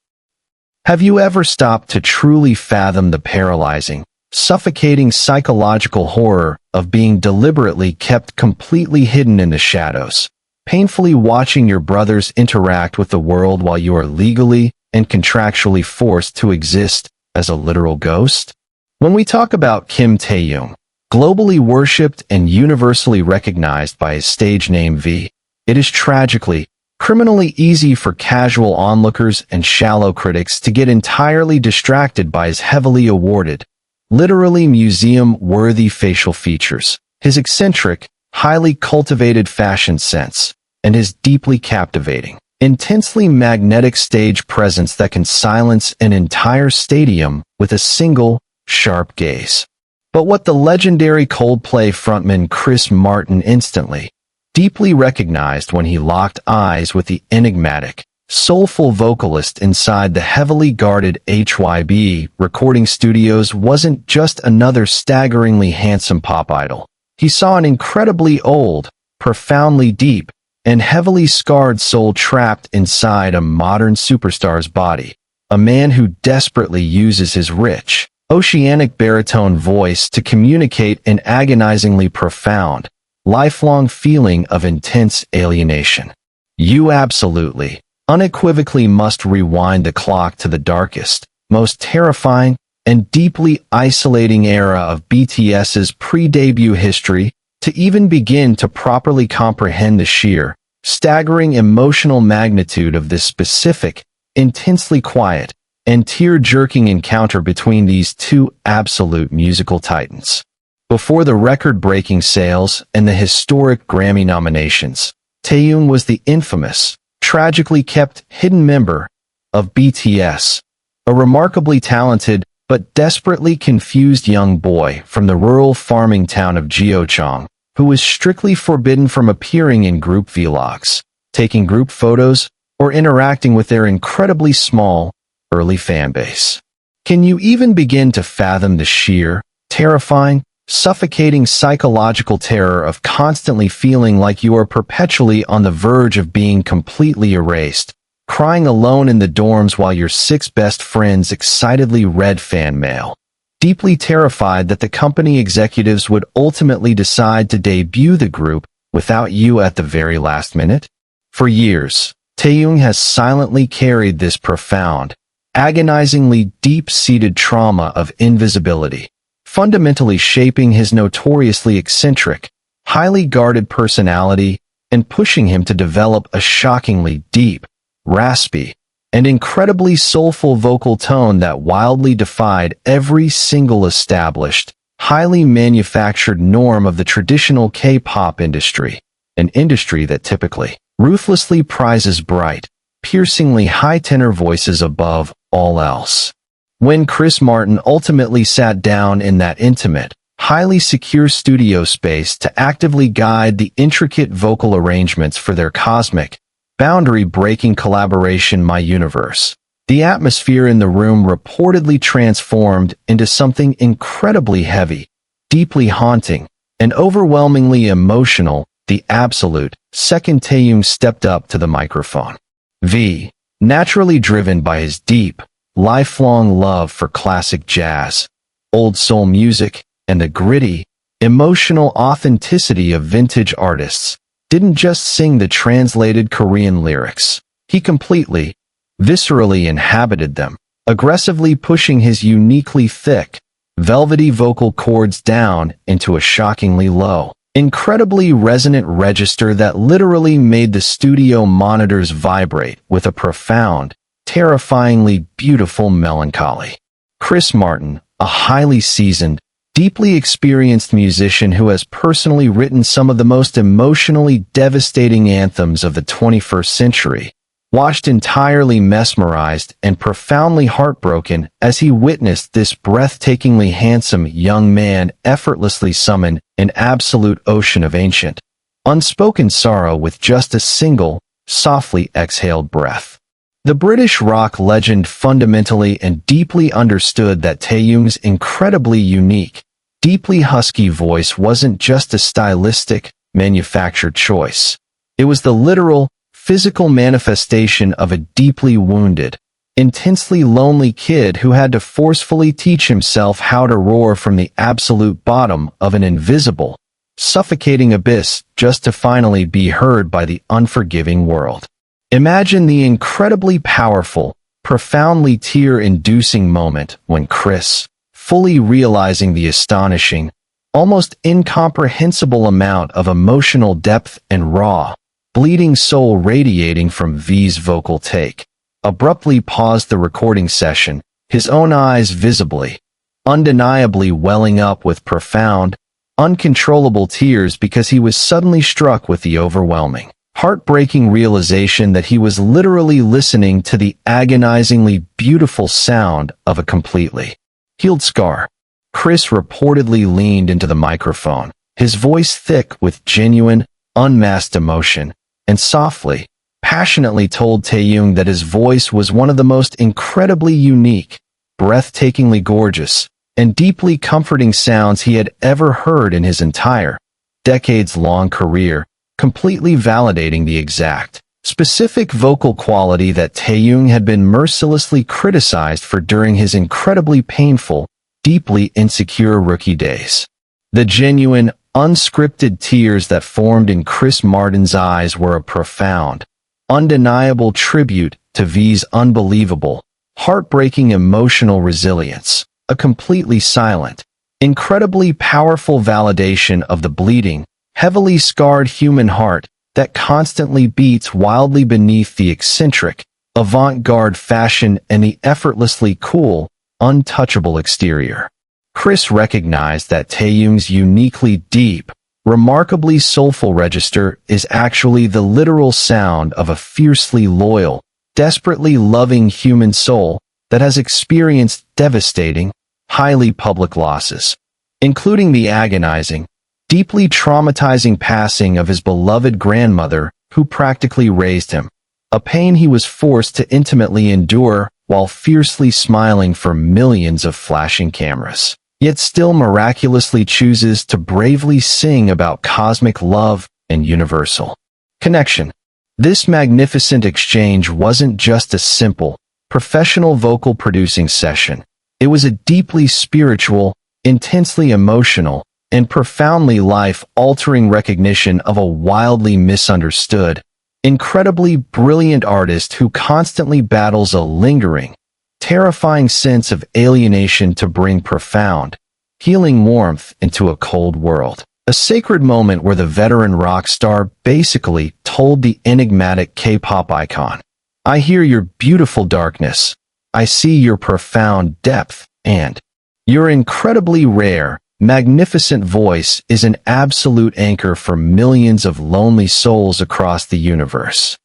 Have you ever stopped to truly fathom the paralyzing, suffocating psychological horror of being deliberately kept completely hidden in the shadows, painfully watching your brothers interact with the world while you are legally and contractually forced to exist as a literal ghost? When we talk about Kim Taehyung, globally worshipped and universally recognized by his stage name V, it is tragically, criminally easy for casual onlookers and shallow critics to get entirely distracted by his heavily awarded, literally museum-worthy facial features, his eccentric, highly cultivated fashion sense, and his deeply captivating, intensely magnetic stage presence that can silence an entire stadium with a single, sharp gaze. But what the legendary Coldplay frontman Chris Martin instantly, deeply recognized when he locked eyes with the enigmatic, soulful vocalist inside the heavily guarded HYB recording studios wasn't just another staggeringly handsome pop idol. He saw an incredibly old, profoundly deep, and heavily scarred soul trapped inside a modern superstar's body, a man who desperately uses his rich, oceanic baritone voice to communicate an agonizingly profound, lifelong feeling of intense alienation. You absolutely, unequivocally must rewind the clock to the darkest, most terrifying, and deeply isolating era of BTS's pre-debut history to even begin to properly comprehend the sheer, staggering emotional magnitude of this specific, intensely quiet, and tear-jerking encounter between these two absolute musical titans. Before the record-breaking sales and the historic Grammy nominations, Taehyung was the infamous, tragically kept hidden member of BTS, a remarkably talented but desperately confused young boy from the rural farming town of Jeon, who was strictly forbidden from appearing in group vlogs, taking group photos, or interacting with their incredibly small, early fanbase. Can you even begin to fathom the sheer, terrifying, suffocating psychological terror of constantly feeling like you are perpetually on the verge of being completely erased, crying alone in the dorms while your 6 best friends excitedly read fan mail, deeply terrified that the company executives would ultimately decide to debut the group without you at the very last minute? For years, Taehyung has silently carried this profound, agonizingly deep-seated trauma of invisibility, fundamentally shaping his notoriously eccentric, highly guarded personality and pushing him to develop a shockingly deep, raspy, and incredibly soulful vocal tone that wildly defied every single established, highly manufactured norm of the traditional K-pop industry, an industry that typically, ruthlessly prizes bright, piercingly high-tenor voices above all else. When Chris Martin ultimately sat down in that intimate, highly secure studio space to actively guide the intricate vocal arrangements for their cosmic, boundary-breaking collaboration My Universe, the atmosphere in the room reportedly transformed into something incredibly heavy, deeply haunting, and overwhelmingly emotional. The absolute second Taehyung stepped up to the microphone. V, naturally driven by his deep, lifelong love for classic jazz, old soul music, and the gritty, emotional authenticity of vintage artists, didn't just sing the translated Korean lyrics. He completely, viscerally inhabited them, aggressively pushing his uniquely thick, velvety vocal cords down into a shockingly low, incredibly resonant register that literally made the studio monitors vibrate with a profound, terrifyingly beautiful melancholy. Chris Martin, a highly seasoned, deeply experienced musician who has personally written some of the most emotionally devastating anthems of the 21st century, watched entirely mesmerized and profoundly heartbroken as he witnessed this breathtakingly handsome young man effortlessly summon an absolute ocean of ancient, unspoken sorrow with just a single, softly exhaled breath. The British rock legend fundamentally and deeply understood that Taehyung's incredibly unique, deeply husky voice wasn't just a stylistic, manufactured choice. It was the literal, physical manifestation of a deeply wounded, intensely lonely kid who had to forcefully teach himself how to roar from the absolute bottom of an invisible, suffocating abyss just to finally be heard by the unforgiving world. Imagine the incredibly powerful, profoundly tear-inducing moment when Chris, fully realizing the astonishing, almost incomprehensible amount of emotional depth and raw, bleeding soul radiating from V's vocal take, abruptly paused the recording session, his own eyes visibly, undeniably welling up with profound, uncontrollable tears because he was suddenly struck with the overwhelming, heartbreaking realization that he was literally listening to the agonizingly beautiful sound of a completely healed scar. Chris reportedly leaned into the microphone, his voice thick with genuine, unmasked emotion, and softly, passionately told Taeyong that his voice was one of the most incredibly unique, breathtakingly gorgeous, and deeply comforting sounds he had ever heard in his entire, decades-long career, completely validating the exact, specific vocal quality that Taeyong had been mercilessly criticized for during his incredibly painful, deeply insecure rookie days. The genuine, unscripted tears that formed in Chris Martin's eyes were a profound, undeniable tribute to V's unbelievable, heartbreaking emotional resilience, a completely silent, incredibly powerful validation of the bleeding, heavily scarred human heart that constantly beats wildly beneath the eccentric, avant-garde fashion and the effortlessly cool, untouchable exterior. Chris recognized that Taeyong's uniquely deep, remarkably soulful register is actually the literal sound of a fiercely loyal, desperately loving human soul that has experienced devastating, highly public losses, including the agonizing, deeply traumatizing passing of his beloved grandmother who practically raised him, a pain he was forced to intimately endure while fiercely smiling for millions of flashing cameras, yet still miraculously chooses to bravely sing about cosmic love and universal connection. This magnificent exchange wasn't just a simple, professional vocal producing session. It was a deeply spiritual, intensely emotional, and profoundly life-altering recognition of a wildly misunderstood, incredibly brilliant artist who constantly battles a lingering, terrifying sense of alienation to bring profound, healing warmth into a cold world. A sacred moment where the veteran rock star basically told the enigmatic K-pop icon, "I hear your beautiful darkness, I see your profound depth, and your incredibly rare, magnificent voice is an absolute anchor for millions of lonely souls across the universe."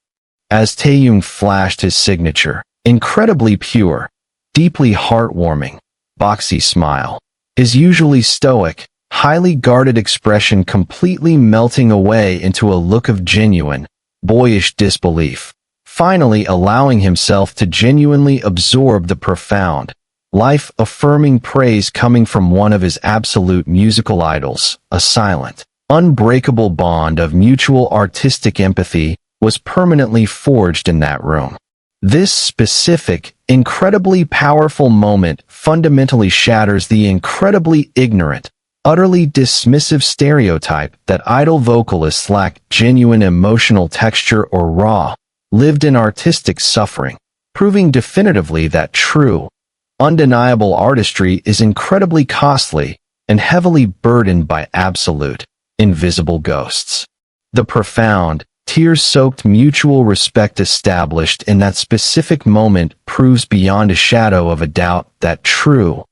As Taeyong flashed his signature, incredibly pure, deeply heartwarming, boxy smile, his usually stoic, highly guarded expression completely melting away into a look of genuine, boyish disbelief, finally allowing himself to genuinely absorb the profound, life-affirming praise coming from one of his absolute musical idols. A silent, unbreakable bond of mutual artistic empathy was permanently forged in that room. This specific, incredibly powerful moment fundamentally shatters the incredibly ignorant, utterly dismissive stereotype that idol vocalists lack genuine emotional texture or raw, lived-in artistic suffering, proving definitively that true, undeniable artistry is incredibly costly and heavily burdened by absolute, invisible ghosts. The profound, tear-soaked mutual respect established in that specific moment proves beyond a shadow of a doubt that true,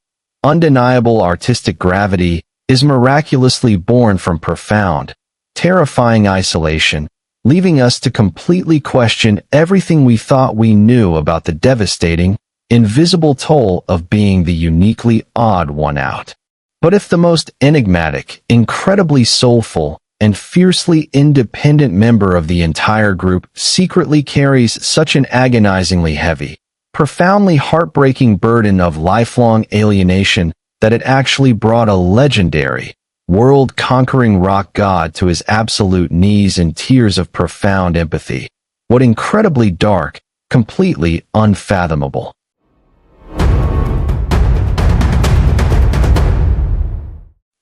undeniable artistic gravity is miraculously born from profound, terrifying isolation, leaving us to completely question everything we thought we knew about the devastating, invisible toll of being the uniquely odd one out. But if the most enigmatic, incredibly soulful, and fiercely independent member of the entire group secretly carries such an agonizingly heavy, profoundly heartbreaking burden of lifelong alienation that it actually brought a legendary, world-conquering rock god to his absolute knees in tears of profound empathy, what incredibly dark, completely unfathomable.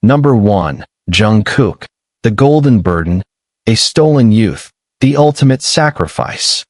Number 1. Jungkook, the golden burden, a stolen youth, the ultimate sacrifice.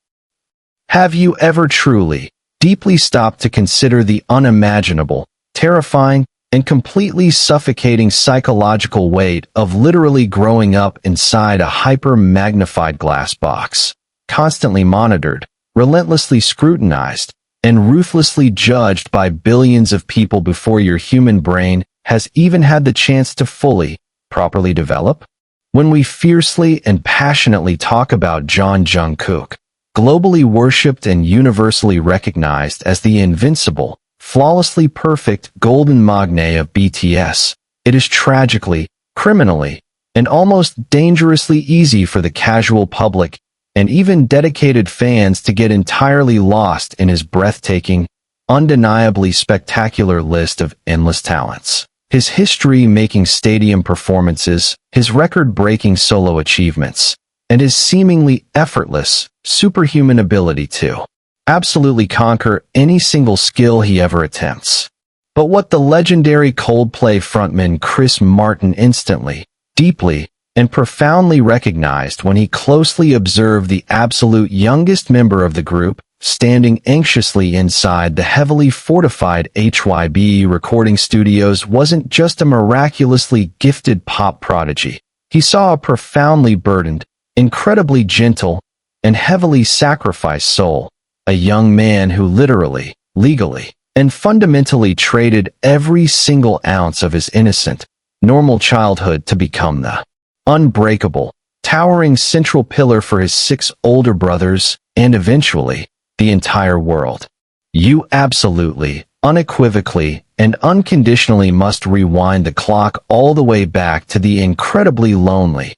Have you ever truly, deeply stopped to consider the unimaginable, terrifying, and completely suffocating psychological weight of literally growing up inside a hyper-magnified glass box, constantly monitored, relentlessly scrutinized, and ruthlessly judged by billions of people before your human brain has even had the chance to fully, properly develop? When we fiercely and passionately talk about Jungkook, globally worshipped and universally recognized as the invincible, flawlessly perfect golden magne of BTS, it is tragically, criminally, and almost dangerously easy for the casual public and even dedicated fans to get entirely lost in his breathtaking, undeniably spectacular list of endless talents. His history-making stadium performances, his record-breaking solo achievements, and his seemingly effortless, superhuman ability to absolutely conquer any single skill he ever attempts. But what the legendary Coldplay frontman Chris Martin instantly, deeply, and profoundly recognized when he closely observed the absolute youngest member of the group standing anxiously inside the heavily fortified HYBE recording studios wasn't just a miraculously gifted pop prodigy. He saw a profoundly burdened, incredibly gentle, and heavily sacrificed soul, a young man who literally, legally, and fundamentally traded every single ounce of his innocent, normal childhood to become the unbreakable, towering central pillar for his 6 older brothers, and eventually, the entire world. You absolutely, unequivocally, and unconditionally must rewind the clock all the way back to the incredibly lonely,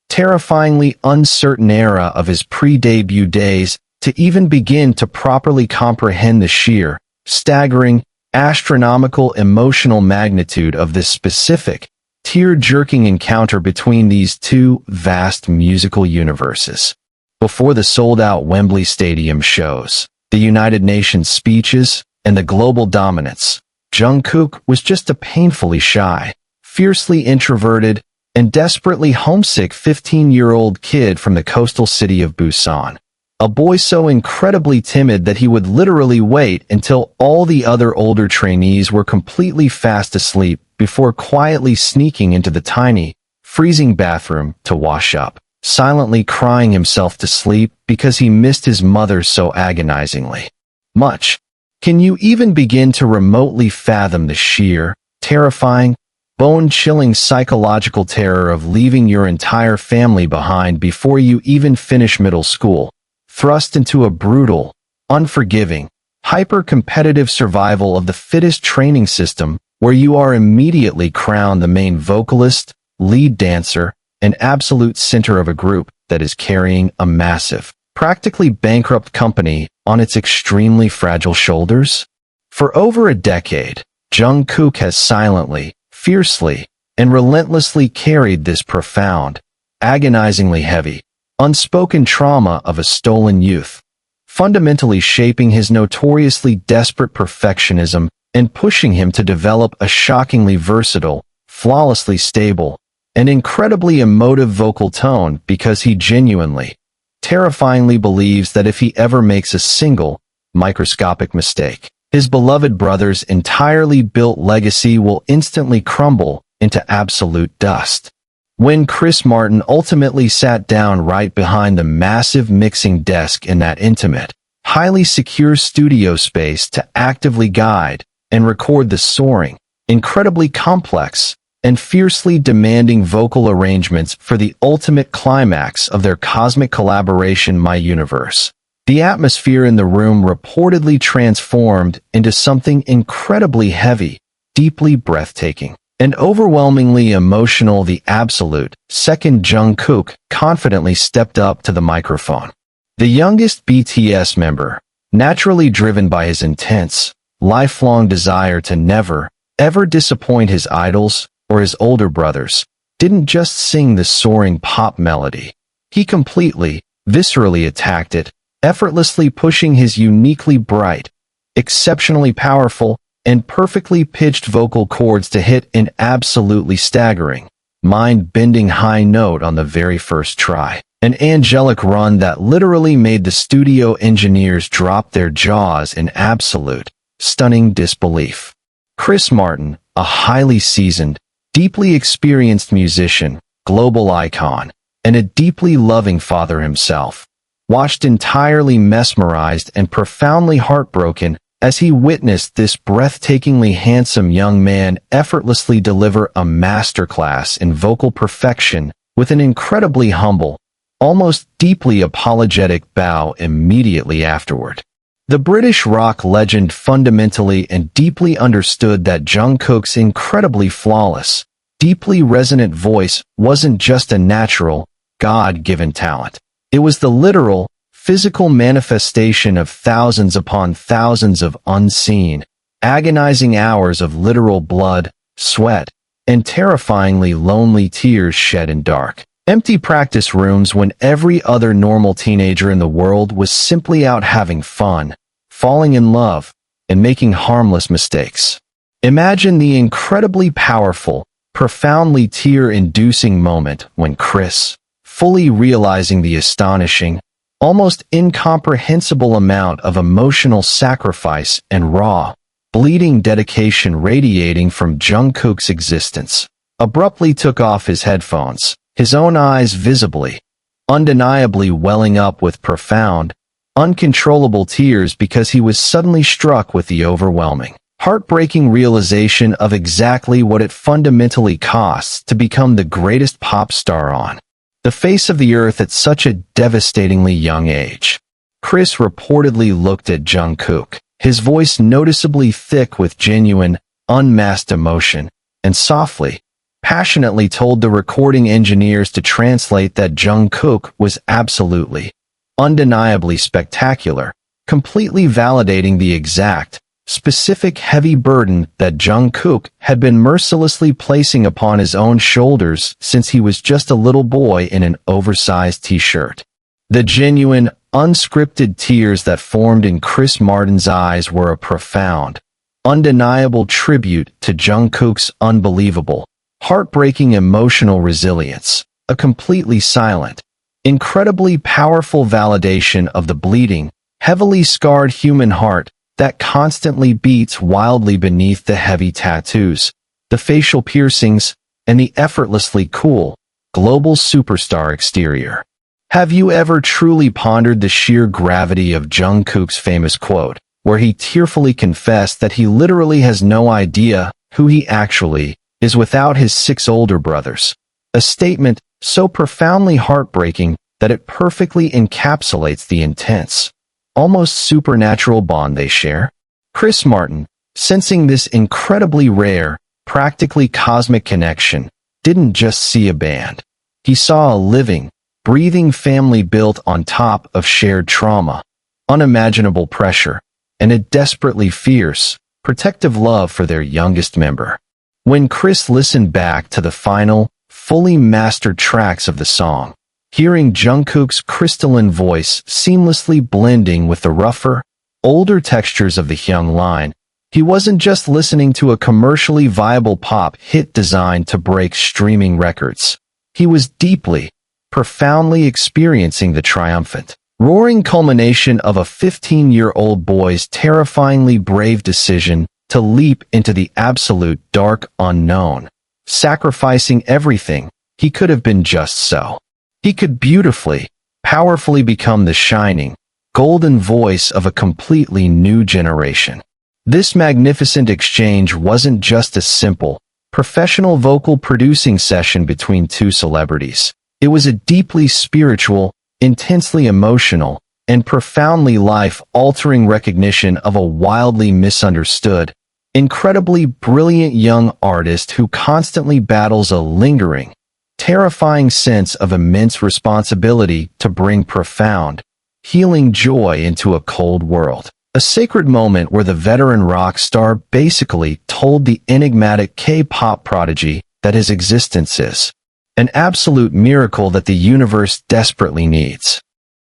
terrifyingly uncertain era of his pre-debut days to even begin to properly comprehend the sheer, staggering, astronomical emotional magnitude of this specific, tear-jerking encounter between these two vast musical universes. Before the sold-out Wembley Stadium shows, the United Nations speeches, and the global dominance, Jungkook was just a painfully shy, fiercely introverted, and desperately homesick 15-year-old kid from the coastal city of Busan. A boy so incredibly timid that he would literally wait until all the other older trainees were completely fast asleep before quietly sneaking into the tiny, freezing bathroom to wash up, silently crying himself to sleep because he missed his mother so agonizingly much. Can you even begin to remotely fathom the sheer, terrifying, bone-chilling psychological terror of leaving your entire family behind before you even finish middle school, thrust into a brutal, unforgiving, hyper-competitive survival of the fittest training system where you are immediately crowned the main vocalist, lead dancer, and absolute center of a group that is carrying a massive, practically bankrupt company on its extremely fragile shoulders? For over a decade, Jungkook has silently, fiercely, and relentlessly carried this profound, agonizingly heavy, unspoken trauma of a stolen youth, fundamentally shaping his notoriously desperate perfectionism and pushing him to develop a shockingly versatile, flawlessly stable, and incredibly emotive vocal tone because he genuinely, terrifyingly believes that if he ever makes a single, microscopic mistake, his beloved brother's entirely built legacy will instantly crumble into absolute dust. When Chris Martin ultimately sat down right behind the massive mixing desk in that intimate, highly secure studio space to actively guide and record the soaring, incredibly complex, and fiercely demanding vocal arrangements for the ultimate climax of their cosmic collaboration My Universe, the atmosphere in the room reportedly transformed into something incredibly heavy, deeply breathtaking, and overwhelmingly emotional. The absolute second Jungkook confidently stepped up to the microphone. The youngest BTS member, naturally driven by his intense, lifelong desire to never, ever disappoint his idols or his older brothers, didn't just sing the soaring pop melody. He completely, viscerally attacked it, effortlessly pushing his uniquely bright, exceptionally powerful, and perfectly pitched vocal cords to hit an absolutely staggering, mind-bending high note on the very first try. An angelic run that literally made the studio engineers drop their jaws in absolute, stunning disbelief. Chris Martin, a highly seasoned, deeply experienced musician, global icon, and a deeply loving father himself, watched entirely mesmerized and profoundly heartbroken as he witnessed this breathtakingly handsome young man effortlessly deliver a masterclass in vocal perfection with an incredibly humble, almost deeply apologetic bow immediately afterward. The British rock legend fundamentally and deeply understood that Jungkook's incredibly flawless, deeply resonant voice wasn't just a natural, God-given talent. It was the literal, physical manifestation of thousands upon thousands of unseen, agonizing hours of literal blood, sweat, and terrifyingly lonely tears shed in dark, empty practice rooms when every other normal teenager in the world was simply out having fun, falling in love, and making harmless mistakes. Imagine the incredibly powerful, profoundly tear-inducing moment when Chris, fully realizing the astonishing, almost incomprehensible amount of emotional sacrifice and raw, bleeding dedication radiating from Jungkook's existence, abruptly took off his headphones, his own eyes visibly, undeniably welling up with profound, uncontrollable tears because he was suddenly struck with the overwhelming, heartbreaking realization of exactly what it fundamentally costs to become the greatest pop star on the face of the earth at such a devastatingly young age. Chris reportedly looked at Jungkook, his voice noticeably thick with genuine, unmasked emotion, and softly, passionately told the recording engineers to translate that Jungkook was absolutely, undeniably spectacular, completely validating the exact, specific heavy burden that Jungkook had been mercilessly placing upon his own shoulders since he was just a little boy in an oversized t-shirt. The genuine, unscripted tears that formed in Chris Martin's eyes were a profound, undeniable tribute to Jungkook's unbelievable, heartbreaking emotional resilience, a completely silent, incredibly powerful validation of the bleeding, heavily scarred human heart that constantly beats wildly beneath the heavy tattoos, the facial piercings, and the effortlessly cool, global superstar exterior. Have you ever truly pondered the sheer gravity of Jungkook's famous quote, where he tearfully confessed that he literally has no idea who he actually is without his 6 older brothers? A statement so profoundly heartbreaking that it perfectly encapsulates the intense, almost supernatural bond they share. Chris Martin, sensing this incredibly rare, practically cosmic connection, didn't just see a band. He saw a living, breathing family built on top of shared trauma, unimaginable pressure, and a desperately fierce, protective love for their youngest member. When Chris listened back to the final, fully mastered tracks of the song, hearing Jungkook's crystalline voice seamlessly blending with the rougher, older textures of the Hyung line, he wasn't just listening to a commercially viable pop hit designed to break streaming records. He was deeply, profoundly experiencing the triumphant, roaring culmination of a 15-year-old boy's terrifyingly brave decision to leap into the absolute dark unknown, sacrificing everything he could have been just so he could beautifully, powerfully become the shining, golden voice of a completely new generation. This magnificent exchange wasn't just a simple, professional vocal producing session between 2 celebrities. It was a deeply spiritual, intensely emotional, and profoundly life-altering recognition of a wildly misunderstood, incredibly brilliant young artist who constantly battles a lingering, terrifying sense of immense responsibility to bring profound, healing joy into a cold world. A sacred moment where the veteran rock star basically told the enigmatic K-pop prodigy that his existence is an absolute miracle that the universe desperately needs.